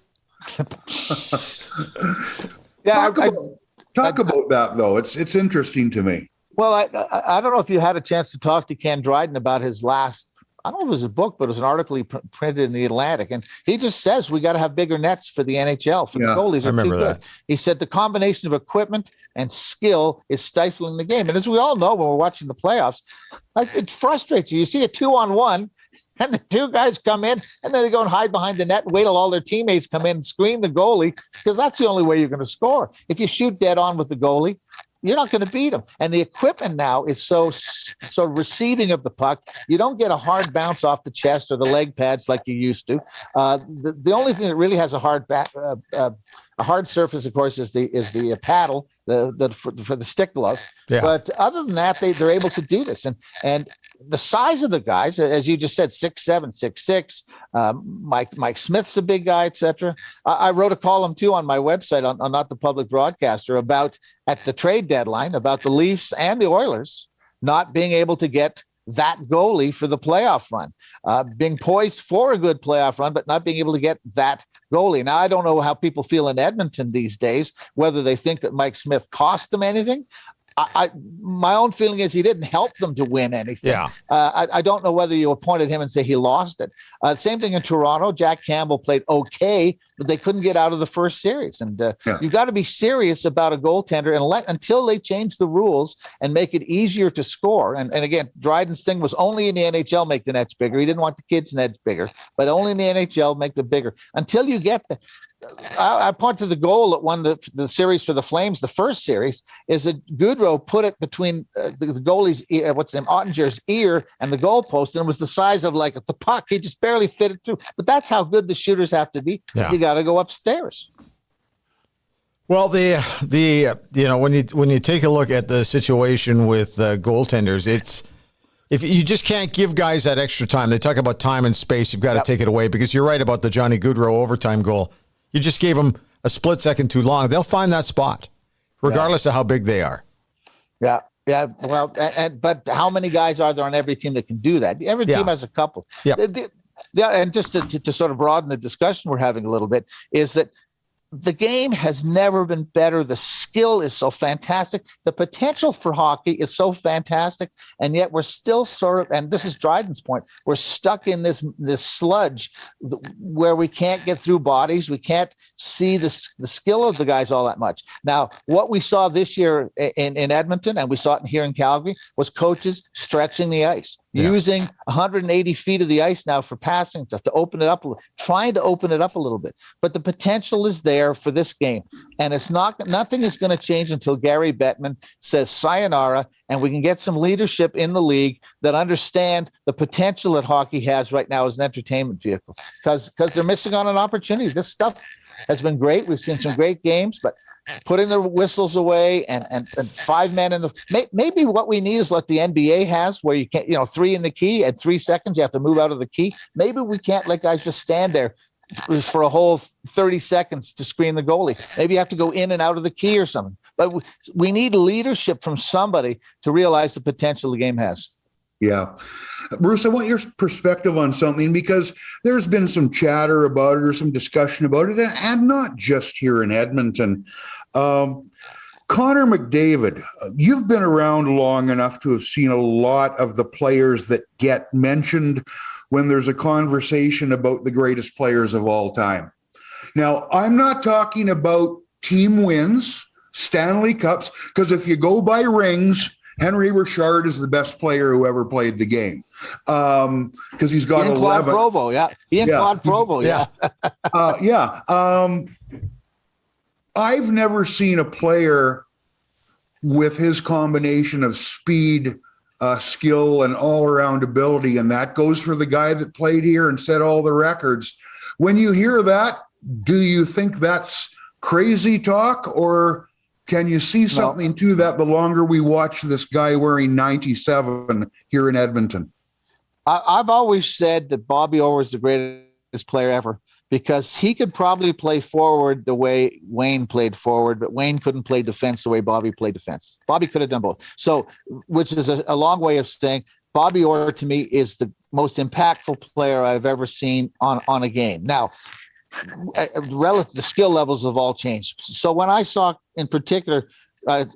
Talk about that, though. It's interesting to me. Well, I don't know if you had a chance to talk to Ken Dryden about his last, I don't know if it was a book, but it was an article he printed in the Atlantic. And he just says we got to have bigger nets for the NHL. For the goalies are too good. He said the combination of equipment and skill is stifling the game. And as we all know, when we're watching the playoffs, it frustrates you. You see a 2-on-1. And the two guys come in, and then they go and hide behind the net and wait till all their teammates come in and screen the goalie, because that's the only way you're going to score. If you shoot dead on with the goalie, you're not going to beat them. And the equipment now is so receiving of the puck. You don't get a hard bounce off the chest or the leg pads like you used to. The only thing that really has a hard surface, of course, is the paddle, for the stick glove. Yeah. But other than that, they're able to do this. And the size of the guys, as you just said, 6'7", 6'6". Mike Smith's a big guy, etc. I wrote a column too on my website on Not the Public Broadcaster about at the trade deadline about the Leafs and the Oilers not being able to get that goalie for the playoff run, being poised for a good playoff run, but not being able to get that goalie. Now, I don't know how people feel in Edmonton these days, whether they think that Mike Smith cost them anything. My own feeling is he didn't help them to win anything. Yeah. I don't know whether you appointed him and say he lost it. Same thing in Toronto. Jack Campbell played okay, but they couldn't get out of the first series. And you've got to be serious about a goaltender until they change the rules and make it easier to score. And again, Dryden's thing was only in the NHL make the nets bigger. He didn't want the kids' nets bigger, but only in the NHL make them bigger. Until you get I point to the goal that won the series for the Flames. The first series is that Goodrow put it between the goalie's Ottinger's ear and the goalpost, and it was the size of like the puck. He just barely fit it through. But that's how good the shooters have to be. Yeah. You got to go upstairs. Well, when you take a look at the situation with goaltenders, it's if you just can't give guys that extra time. They talk about time and space. You've got to take it away, because you're right about the Johnny Goodrow overtime goal. You just gave them a split second too long. They'll find that spot, regardless of how big they are. Yeah. Yeah. Well, but how many guys are there on every team that can do that? Every team has a couple. Yeah. And just to sort of broaden the discussion we're having a little bit, is that the game has never been better. The skill is so fantastic. The potential for hockey is so fantastic. And yet we're still sort of, and this is Dryden's point, we're stuck in this sludge where we can't get through bodies. We can't see the skill of the guys all that much. Now, what we saw this year in Edmonton, and we saw it here in Calgary, was coaches stretching the ice. Using 180 feet of the ice now for passing stuff to open it up, trying to open it up a little bit. But the potential is there for this game. And nothing is going to change until Gary Bettman says sayonara, and we can get some leadership in the league that understand the potential that hockey has right now as an entertainment vehicle. Because they're missing on an opportunity. This stuff has been great. We've seen some great games, but putting the whistles away and 5 men in the maybe what we need is what the NBA has, where you can't, 3 in the key at 3 seconds, you have to move out of the key. Maybe we can't let guys just stand there for a whole 30 seconds to screen the goalie. Maybe you have to go in and out of the key or something. But we need leadership from somebody to realize the potential the game has. Yeah. Bruce, I want your perspective on something, because there's been some chatter about it or some discussion about it, and not just here in Edmonton. Connor McDavid, you've been around long enough to have seen a lot of the players that get mentioned when there's a conversation about the greatest players of all time. Now, I'm not talking about team wins, Stanley Cups, because if you go by rings, Henry Richard is the best player who ever played the game, because he's got 11. Claude Provo, Claude Provo, I've never seen a player with his combination of speed, skill, and all-around ability, and that goes for the guy that played here and set all the records. When you hear that, do you think that's crazy talk, or can you see something to that the longer we watch this guy wearing 97 here in Edmonton? I've always said that Bobby Orr is the greatest player ever, because he could probably play forward the way Wayne played forward, but Wayne couldn't play defense the way Bobby played defense. Bobby could have done both. So, which is a long way of saying Bobby Orr to me is the most impactful player I've ever seen on a game. Now, relative, the skill levels have all changed. So when I saw, in particular,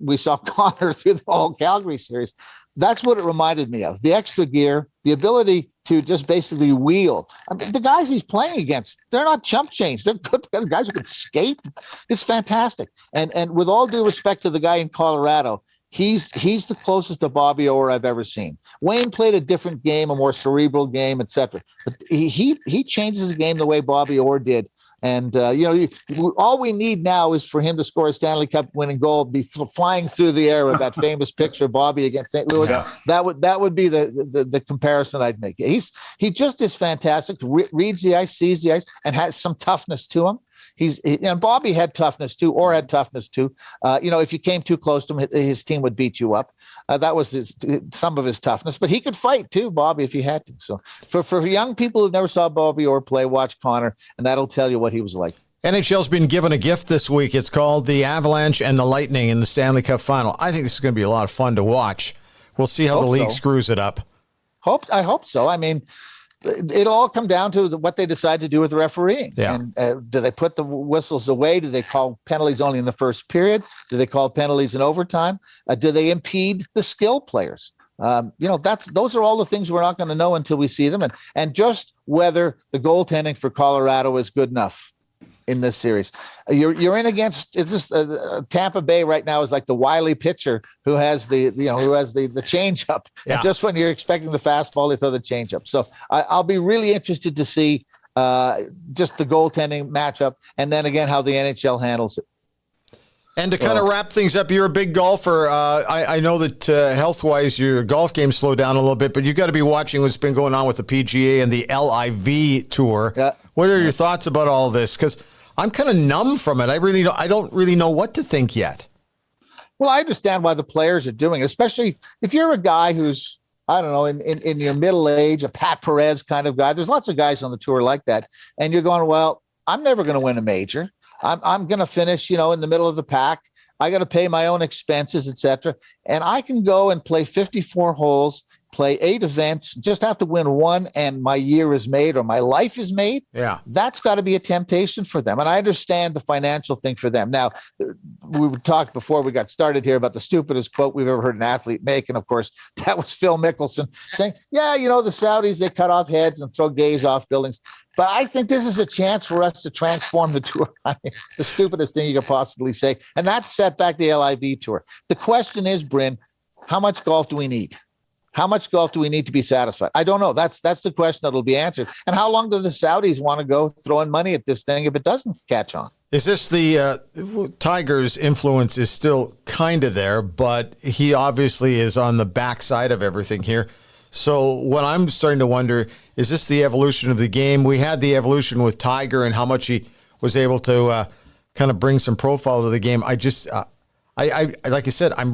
we saw Connor through the whole Calgary series, that's what it reminded me of. The extra gear, the ability to just basically wheel. I mean, the guys he's playing against, they're not chump change. They're good guys who can skate. It's fantastic. And with all due respect to the guy in Colorado, he's the closest to Bobby Orr I've ever seen. Wayne played a different game, a more cerebral game, etc. But he changes the game the way Bobby Orr did. And, all we need now is for him to score a Stanley Cup winning goal, be flying through the air with that famous picture of Bobby against St. Louis. Yeah. That would be the comparison I'd make. He just is fantastic, reads the ice, sees the ice, and has some toughness to him. And Bobby had toughness too, or had toughness too. If you came too close to him, his team would beat you up. That was some of his toughness, but he could fight too, Bobby, if he had to. So for young people who never saw Bobby Orr play, watch Connor, and that'll tell you what he was like. NHL's been given a gift this week. It's called the Avalanche and the Lightning in the Stanley Cup Final. I think this is going to be a lot of fun to watch. We'll see how the league screws it up. I hope so. I mean, it'll all come down to what they decide to do with the refereeing. Yeah. And do they put the whistles away? Do they call penalties only in the first period? Do they call penalties in overtime? Do they impede the skill players? Those are all the things we're not going to know until we see them, and just whether the goaltending for Colorado is good enough in this series. You're in against, it's just Tampa Bay right now is like the wily pitcher who has the change up. Yeah. And just when you're expecting the fastball, they throw the change up. So I'll be really interested to see just the goaltending matchup, and then again how the NHL handles it. And to kind of wrap things up, you're a big golfer. I know that health-wise, your golf game slowed down a little bit, but you've got to be watching what's been going on with the PGA and the LIV Tour. Yeah. What are your thoughts about all this? Because I'm kind of numb from it. I don't really know what to think yet. Well, I understand why the players are doing it, especially if you're a guy who's, I don't know, in your middle age, a Pat Perez kind of guy. There's lots of guys on the tour like that. And you're going, well, I'm never going to win a major. I'm going to finish, in the middle of the pack. I got to pay my own expenses, etc. And I can go and play 54 holes play 8 events, just have to win one, and my year is made or my life is made. Yeah. That's got to be a temptation for them. And I understand the financial thing for them. Now, we talked before we got started here about the stupidest quote we've ever heard an athlete make. And of course, that was Phil Mickelson saying, yeah, you know, the Saudis, they cut off heads and throw gays off buildings. But I think this is a chance for us to transform the tour. I mean, the stupidest thing you could possibly say. And that's set back the LIV tour. The question is, Bryn, how much golf do we need? How much golf do we need to be satisfied? I don't know. That's the question that'll be answered. And how long do the Saudis want to go throwing money at this thing if it doesn't catch on? Is this the Tiger's influence is still kind of there, but he obviously is on the backside of everything here. So what I'm starting to wonder, is this the evolution of the game? We had the evolution with Tiger and how much he was able to kind of bring some profile to the game. I just, I like I said, I'm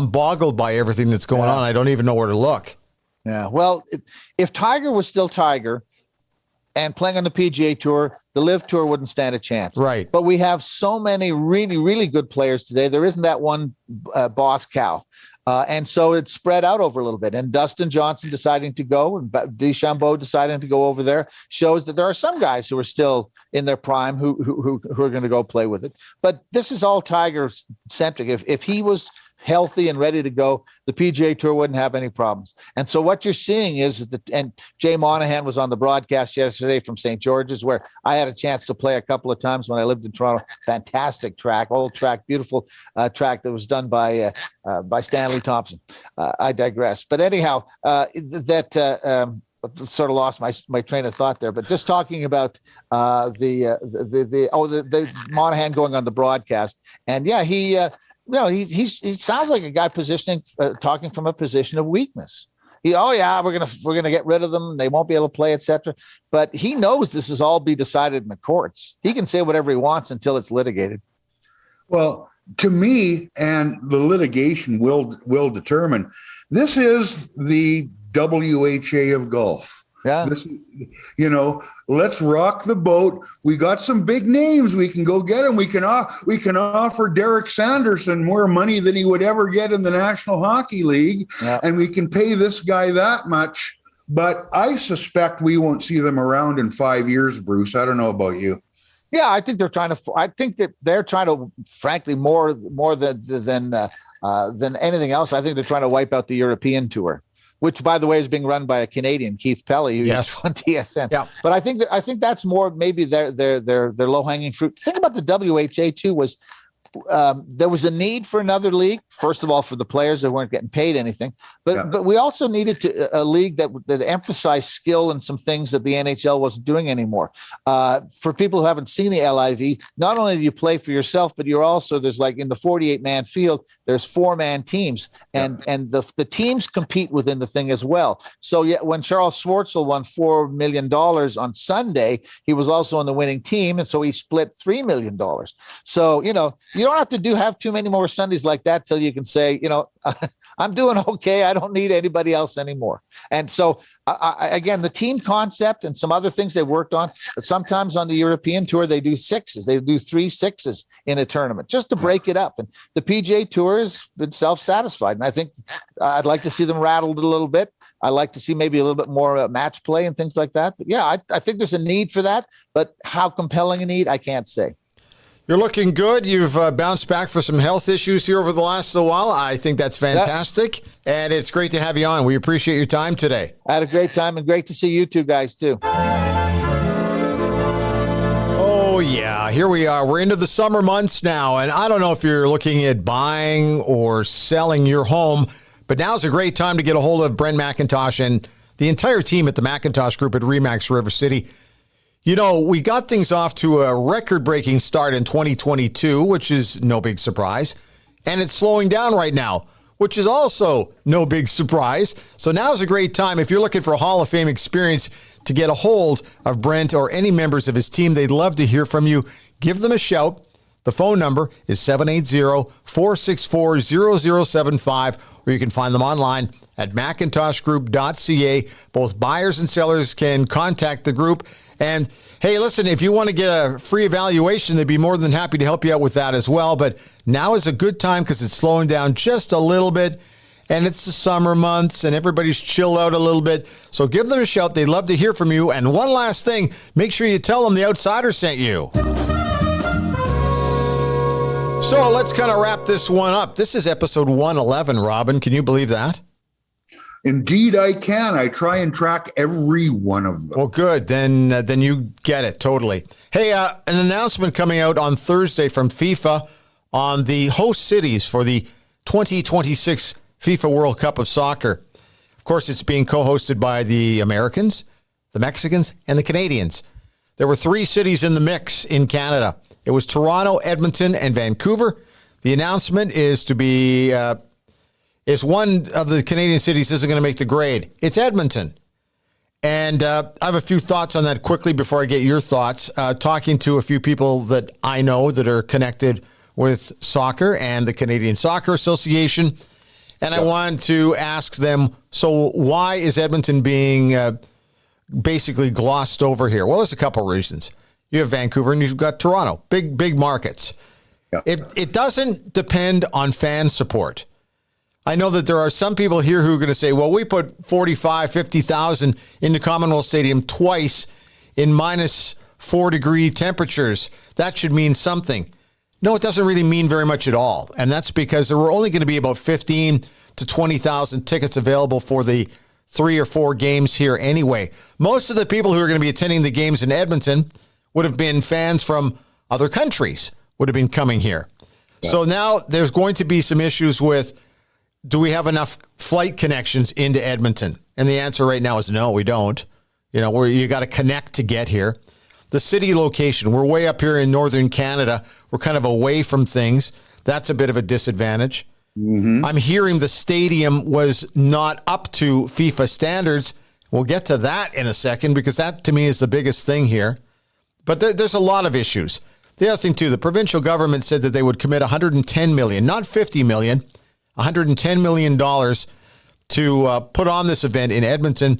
boggled by everything that's going on. I don't even know where to look. Yeah. Well, if Tiger was still Tiger and playing on the PGA Tour, the LIV Tour wouldn't stand a chance. Right. But we have so many really, really good players today. There isn't that one boss cow. And so it's spread out over a little bit. And Dustin Johnson deciding to go and DeChambeau deciding to go over there shows that there are some guys who are still in their prime who are going to go play with it. But this is all Tiger-centric. If he was healthy and ready to go, the PGA Tour wouldn't have any problems. And so what you're seeing is that, and Jay Monahan was on the broadcast yesterday from St. George's, where I had a chance to play a couple of times when I lived in Toronto. Fantastic track, old track, beautiful track that was done by Stanley Thompson. I digress. But anyhow, sort of lost my train of thought there. But just talking about the Monahan going on the broadcast, and yeah, he sounds like a guy talking from a position of weakness. We're gonna get rid of them. They won't be able to play, etc. But he knows this is all be decided in the courts. He can say whatever he wants until it's litigated. Well, to me, and the litigation will determine, this is the WHA of golf. Yeah. This, let's rock the boat. We got some big names. We can go get them. We can offer Derek Sanderson more money than he would ever get in the National Hockey League. Yeah. And we can pay this guy that much. But I suspect we won't see them around in 5 years, Bruce. I don't know about you. Yeah, I think they're trying to, frankly, more than anything else. I think they're trying to wipe out the European tour, which, by the way, is being run by a Canadian, Keith Pelly, who used on TSN. Yeah. But I think that's more maybe their low hanging fruit. The thing about the WHA too was there was a need for another league. First of all, for the players that weren't getting paid anything, but we also needed a league that emphasized skill and some things that the NHL wasn't doing anymore. For people who haven't seen the LIV, not only do you play for yourself, but you're also, there's like in the 48-man field, there's 4-man teams, and the teams compete within the thing as well. So yeah, when Charles Schwartzel won $4 million on Sunday, he was also on the winning team, and so he split $3 million. So you don't have to have too many more Sundays like that till you can say, I'm doing okay. I don't need anybody else anymore. And so, again, the team concept and some other things they worked on. Sometimes on the European Tour, they do 6s. They do 3 6s in a tournament just to break it up. And the PGA Tour has been self-satisfied. And I think I'd like to see them rattled a little bit. I like to see maybe a little bit more match play and things like that. But yeah, I think there's a need for that. But how compelling a need, I can't say. You're looking good. You've bounced back for some health issues here over the last little while. I think that's fantastic, and it's great to have you on. We appreciate your time today. I had a great time, and great to see you two guys, too. Oh, yeah. Here we are. We're into the summer months now, and I don't know if you're looking at buying or selling your home, but now's a great time to get a hold of Bryn McIntosh and the entire team at the McIntosh Group at RE/MAX River City. We got things off to a record-breaking start in 2022, which is no big surprise. And it's slowing down right now, which is also no big surprise. So now is a great time if you're looking for a Hall of Fame experience to get a hold of Brent or any members of his team. They'd love to hear from you. Give them a shout. The phone number is 780-464-0075, or you can find them online at macintoshgroup.ca. Both buyers and sellers can contact the group. And hey, listen, if you want to get a free evaluation, they'd be more than happy to help you out with that as well. But now is a good time because it's slowing down just a little bit. and it's the summer months, and everybody's chilled out a little bit. So give them a shout. They'd love to hear from you. And one last thing, make sure you tell them the Outsider sent you. So let's kind of wrap this one up. This is episode 111, Robin. Can you believe that? Indeed, I can. I try and track every one of them. Well, good. Then you get it totally. Hey, an announcement coming out on Thursday from FIFA on the host cities for the 2026 FIFA World Cup of Soccer. Of course, it's being co-hosted by the Americans, the Mexicans, and the Canadians. There were 3 cities in the mix in Canada. It was Toronto, Edmonton, and Vancouver. The announcement is to be... is one of the Canadian cities isn't going to make the grade. It's Edmonton. And I have a few thoughts on that quickly before I get your thoughts. Talking to a few people that I know that are connected with soccer and the Canadian Soccer Association. And I wanted to ask them, so why is Edmonton being basically glossed over here? Well, there's a couple reasons. You have Vancouver and you've got Toronto, big markets. Yeah. It doesn't depend on fan support. I know that there are some people here who are going to say, well, we put 45, 50,000 into Commonwealth Stadium twice in minus 4-degree temperatures. That should mean something. No, it doesn't really mean very much at all. And that's because there were only going to be about 15 to 20,000 tickets available for the 3 or 4 games here anyway. Most of the people who are going to be attending the games in Edmonton would have been fans from other countries, would have been coming here. Yeah. So now there's going to be some issues with, do we have enough flight connections into Edmonton? And the answer right now is no, we don't. You got to connect to get here. The city location, we're way up here in northern Canada. We're kind of away from things. That's a bit of a disadvantage. Mm-hmm. I'm hearing the stadium was not up to FIFA standards. We'll get to that in a second because that to me is the biggest thing here. But there's a lot of issues. The other thing too, the provincial government said that they would commit $110 million, not $50 million, $110 million to put on this event in Edmonton.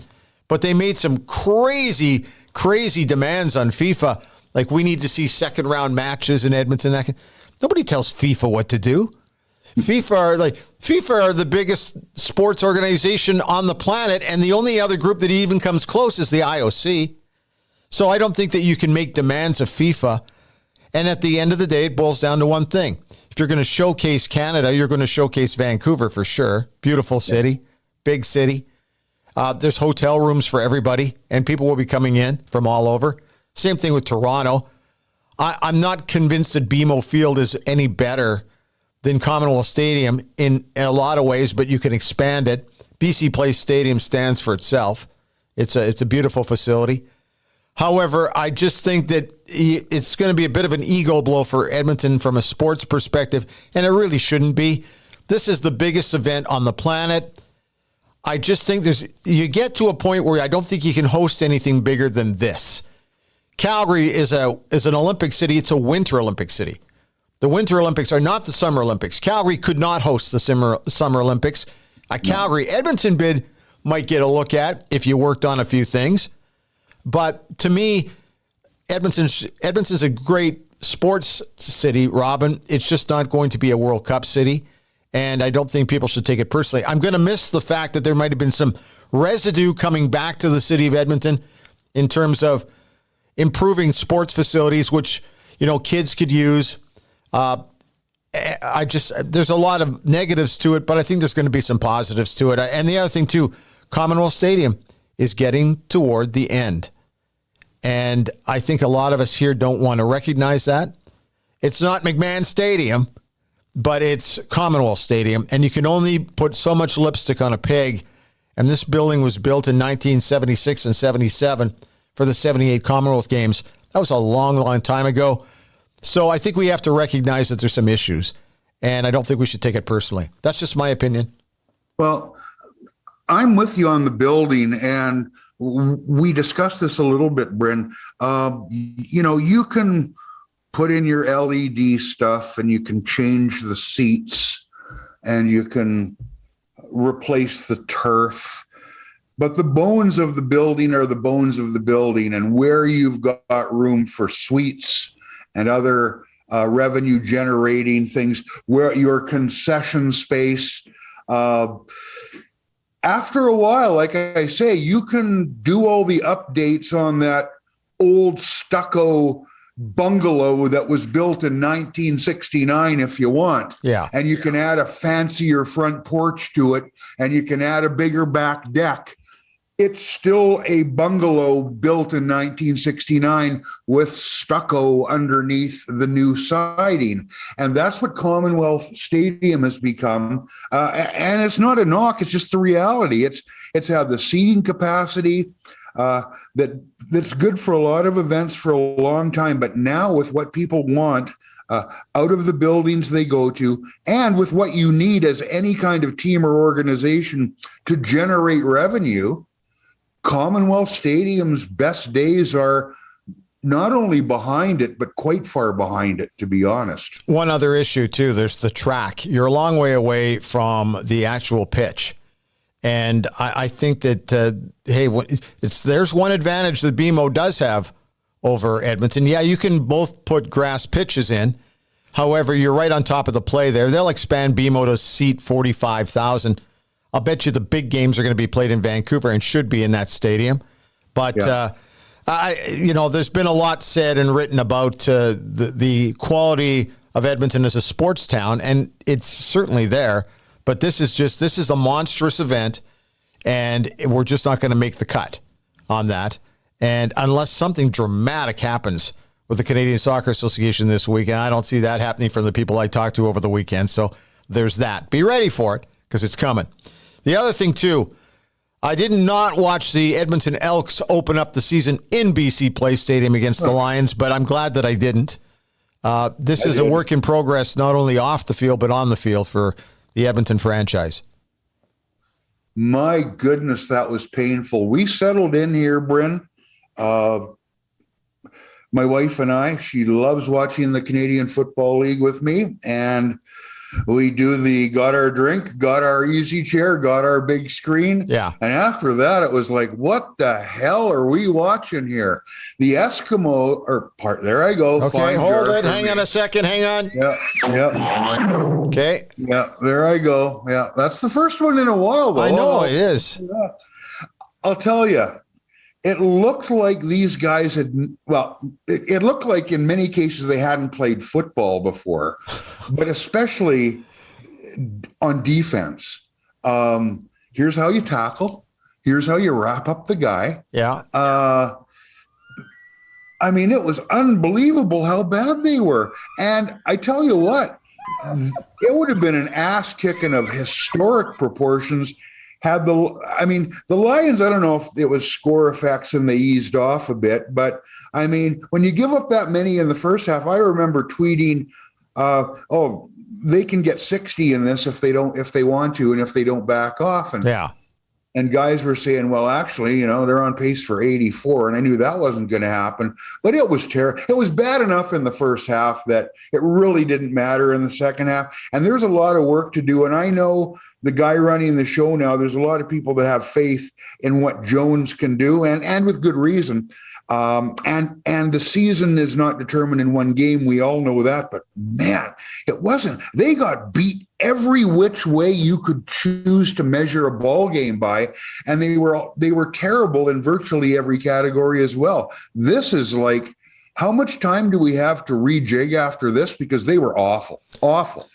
But they made some crazy demands on FIFA. Like, we need to see second round matches in Edmonton. Nobody tells FIFA what to do. FIFA are the biggest sports organization on the planet, and the only other group that even comes close is the IOC. So I don't think that you can make demands of FIFA. And at the end of the day, it boils down to one thing. If you're going to showcase Canada, you're going to showcase Vancouver for sure. Beautiful city, big city. There's hotel rooms for everybody, and people will be coming in from all over. Same thing with Toronto. I'm not convinced that BMO Field is any better than Commonwealth Stadium in a lot of ways, but you can expand it. BC Place Stadium stands for itself. It's a beautiful facility. However, I just think that it's going to be a bit of an ego blow for Edmonton from a sports perspective, and it really shouldn't be. This is the biggest event on the planet. I just think you get to a point where I don't think you can host anything bigger than this. Calgary is an Olympic city. It's a Winter Olympic city. The Winter Olympics are not the Summer Olympics. Calgary could not host the Summer Olympics. Calgary, Edmonton bid might get a look at if you worked on a few things. But to me, Edmonton's a great sports city, Robin. It's just not going to be a World Cup city. And I don't think people should take it personally. I'm going to miss the fact that there might have been some residue coming back to the city of Edmonton in terms of improving sports facilities, which, kids could use. There's a lot of negatives to it, but I think there's going to be some positives to it. And the other thing too, Commonwealth Stadium is getting toward the end. And I think a lot of us here don't want to recognize that. It's not McMahon Stadium, but it's Commonwealth Stadium, and you can only put so much lipstick on a pig. And this building was built in 1976 and 77 for the 78 Commonwealth Games. That was a long, long time ago. So I think we have to recognize that there's some issues, and I don't think we should take it personally. That's just my opinion. Well, I'm with you on the building, and we discussed this a little bit, Bryn. You can put in your LED stuff, and you can change the seats, and you can replace the turf. But the bones of the building are the bones of the building, and where you've got room for suites and other revenue generating things, where your concession space, After a while, like I say, you can do all the updates on that old stucco bungalow that was built in 1969 if you want. Yeah. And you can add a fancier front porch to it, and you can add a bigger back deck. It's still a bungalow built in 1969 with stucco underneath the new siding. And that's what Commonwealth Stadium has become. And it's not a knock, it's just the reality. It's had the seating capacity that's good for a lot of events for a long time. But now with what people want out of the buildings they go to, and with what you need as any kind of team or organization to generate revenue, Commonwealth Stadium's best days are not only behind it, but quite far behind it, to be honest. One other issue, too, there's the track. You're a long way away from the actual pitch. And I think that, there's one advantage that BMO does have over Edmonton. Yeah, you can both put grass pitches in. However, you're right on top of the play there. They'll expand BMO to seat 45,000. I'll bet you the big games are going to be played in Vancouver and should be in that stadium. But, there's been a lot said and written about the quality of Edmonton as a sports town, and it's certainly there. But this is a monstrous event, and we're just not going to make the cut on that. And unless something dramatic happens with the Canadian Soccer Association this weekend, I don't see that happening from the people I talked to over the weekend. So there's that. Be ready for it, because it's coming. The other thing, too, I did not watch the Edmonton Elks open up the season in BC Place Stadium against the Lions, but I'm glad that I didn't. This is a work in progress, not only off the field, but on the field for the Edmonton franchise. My goodness, that was painful. We settled in here, Bryn. My wife and I, she loves watching the Canadian Football League with me, and we do got our drink, got our easy chair, got our big screen. Yeah. And after that, it was like, what the hell are we watching here? The Eskimo there I go. Okay, hold it. Hang on a second. Hang on. Yeah. Okay. Yeah, there I go. Yeah, that's the first one in a while, though. I know it is. Yeah. I'll tell you, it looked like these guys it looked like in many cases they hadn't played football before, but especially on defense. Here's how you tackle. Here's how you wrap up the guy. Yeah. It was unbelievable how bad they were. And I tell you what, it would have been an ass kicking of historic proportions had the Lions, I don't know if it was score effects and they eased off a bit, but when you give up that many in the first half, I remember tweeting, they can get 60 in this if they want to, and if they don't back off. And guys were saying, well, actually, they're on pace for 84. And I knew that wasn't going to happen, but it was terrible. It was bad enough in the first half that it really didn't matter in the second half. And there's a lot of work to do. And I know the guy running the show now, there's a lot of people that have faith in what Jones can do, and with good reason. And the season is not determined in one game. We all know that, but man, it wasn't. They got beat every which way you could choose to measure a ball game by, and they were terrible in virtually every category as well. This is like, how much time do we have to rejig after this? Because they were awful.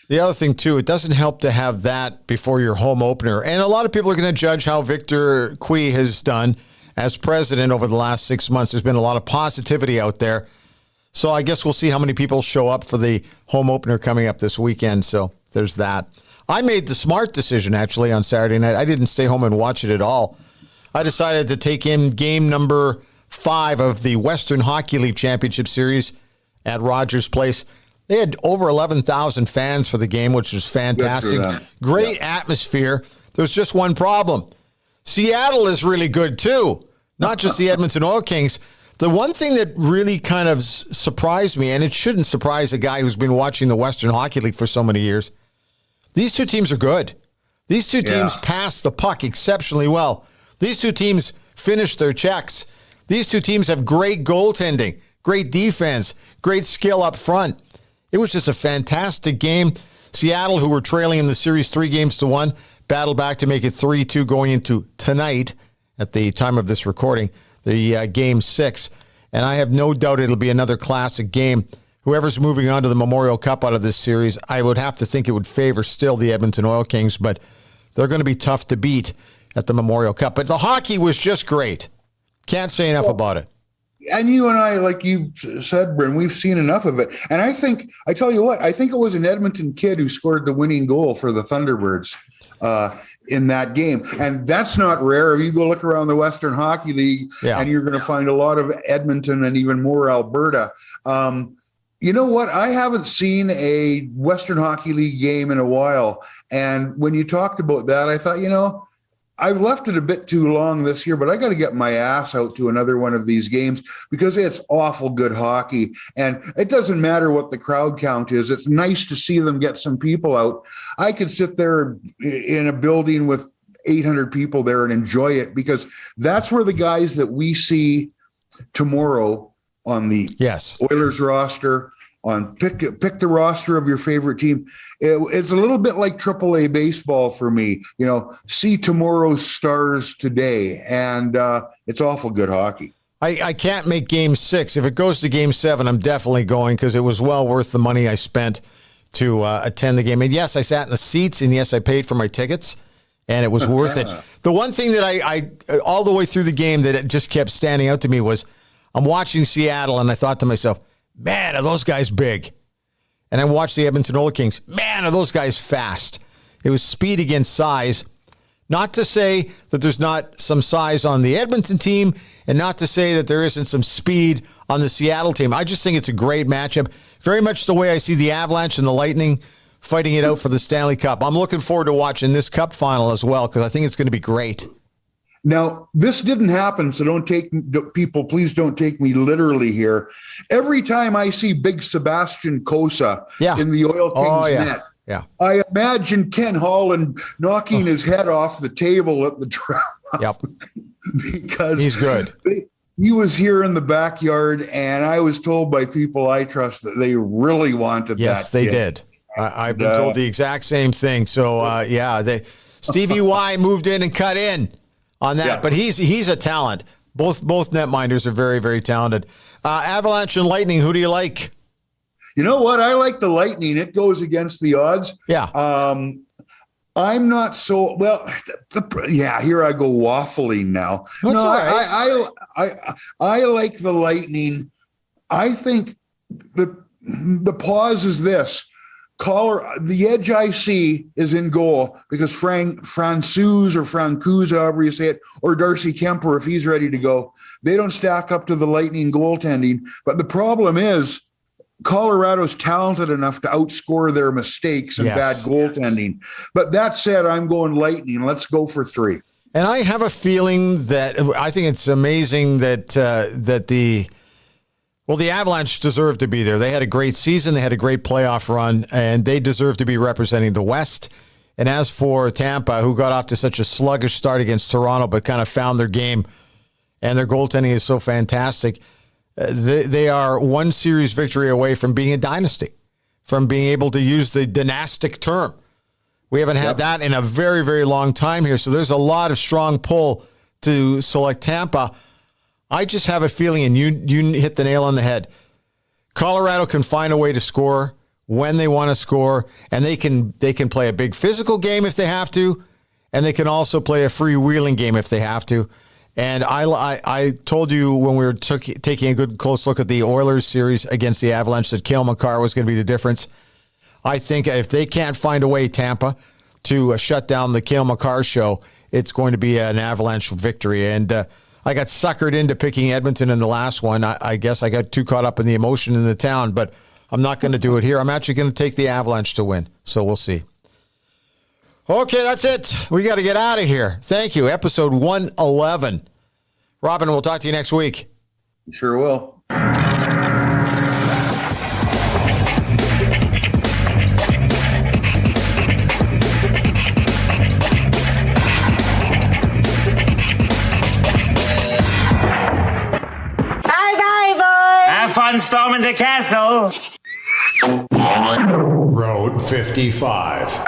The other thing, too, it doesn't help to have that before your home opener. And a lot of people are going to judge how Victor Cui has done as president over the last 6 months. There's been a lot of positivity out there. So I guess we'll see how many people show up for the home opener coming up this weekend. So there's that. I made the smart decision, actually, on Saturday night. I didn't stay home and watch it at all. I decided to take in game number 5 of the Western Hockey League Championship Series at Rogers Place. They had over 11,000 fans for the game, which was fantastic. Great atmosphere. There was just one problem. Seattle is really good, too, not just the Edmonton Oil Kings. The one thing that really kind of surprised me, and it shouldn't surprise a guy who's been watching the Western Hockey League for so many years, these two teams are good. These two teams pass the puck exceptionally well. These two teams finish their checks. These two teams have great goaltending, great defense, great skill up front. It was just a fantastic game. Seattle, who were trailing in the series 3-1, battled back to make it 3-2 going into tonight at the time of this recording, the Game 6. And I have no doubt it'll be another classic game. Whoever's moving on to the Memorial Cup out of this series, I would have to think it would favor still the Edmonton Oil Kings, but they're going to be tough to beat at the Memorial Cup. But the hockey was just great. Can't say enough about it. And you and I, like you said, Bryn, we've seen enough of it. And I think it was an Edmonton kid who scored the winning goal for the Thunderbirds in that game. And that's not rare. If you go look around the Western Hockey League, and you're going to find a lot of Edmonton and even more Alberta. You know what? I haven't seen a Western Hockey League game in a while. And when you talked about that, I thought, I've left it a bit too long this year, but I got to get my ass out to another one of these games because it's awful good hockey. And it doesn't matter what the crowd count is. It's nice to see them get some people out. I could sit there in a building with 800 people there and enjoy it because that's where the guys that we see tomorrow on the Oilers roster, on pick the roster of your favorite team. It's a little bit like AAA baseball for me. See tomorrow's stars today, and it's awful good hockey. I can't make Game 6. If it goes to Game 7, I'm definitely going because it was well worth the money I spent to attend the game. And yes, I sat in the seats, and yes, I paid for my tickets, and it was worth it. The one thing that I all the way through the game that it just kept standing out to me was I'm watching Seattle, and I thought to myself, man, are those guys big? And I watched the Edmonton Oil Kings. Man, are those guys fast? It was speed against size. Not to say that there's not some size on the Edmonton team and not to say that there isn't some speed on the Seattle team. I just think it's a great matchup. Very much the way I see the Avalanche and the Lightning fighting it out for the Stanley Cup. I'm looking forward to watching this Cup final as well because I think it's going to be great. Now, this didn't happen, so please don't take me literally here. Every time I see big Sebastian Cossa in the Oil Kings net, I imagine Ken Holland knocking his head off the table at the draft because he's good. He was here in the backyard, and I was told by people I trust that they really wanted that. Yes, they did. I've been told the exact same thing. So, Stevie Y moved in and cut in on that, but he's a talent. Both netminders are very, very talented. Avalanche and Lightning, who do you like? You know what? I like the Lightning. It goes against the odds. Yeah. I'm not so well. Here I go waffling now. That's all right. I like the Lightning. I think the pause is this. The edge I see is in goal because Francouz, however you say it, or Darcy Kemper, if he's ready to go, they don't stack up to the Lightning goaltending. But the problem is Colorado's talented enough to outscore their mistakes and bad goaltending. But that said, I'm going Lightning. Let's go for 3. And I have a feeling that I think it's amazing that the Avalanche deserve to be there. They had a great season. They had a great playoff run, and they deserve to be representing the West. And as for Tampa, who got off to such a sluggish start against Toronto, but kind of found their game, and their goaltending is so fantastic, they are one series victory away from being a dynasty, from being able to use the dynastic term. We haven't had that in a very, very long time here, so there's a lot of strong pull to select Tampa. I just have a feeling, and you hit the nail on the head, Colorado can find a way to score when they want to score, and they can play a big physical game if they have to, and they can also play a freewheeling game if they have to. And I told you when we were taking a good close look at the Oilers series against the Avalanche that Cale Makar was going to be the difference. I think if they can't find a way, Tampa, to shut down the Cale Makar show, it's going to be an Avalanche victory. And I got suckered into picking Edmonton in the last one. I guess I got too caught up in the emotion in the town, but I'm not going to do it here. I'm actually going to take the Avalanche to win, so we'll see. Okay, that's it. We got to get out of here. Thank you. Episode 111. Robin, we'll talk to you next week. Sure will. Have fun storming the castle. Road 55.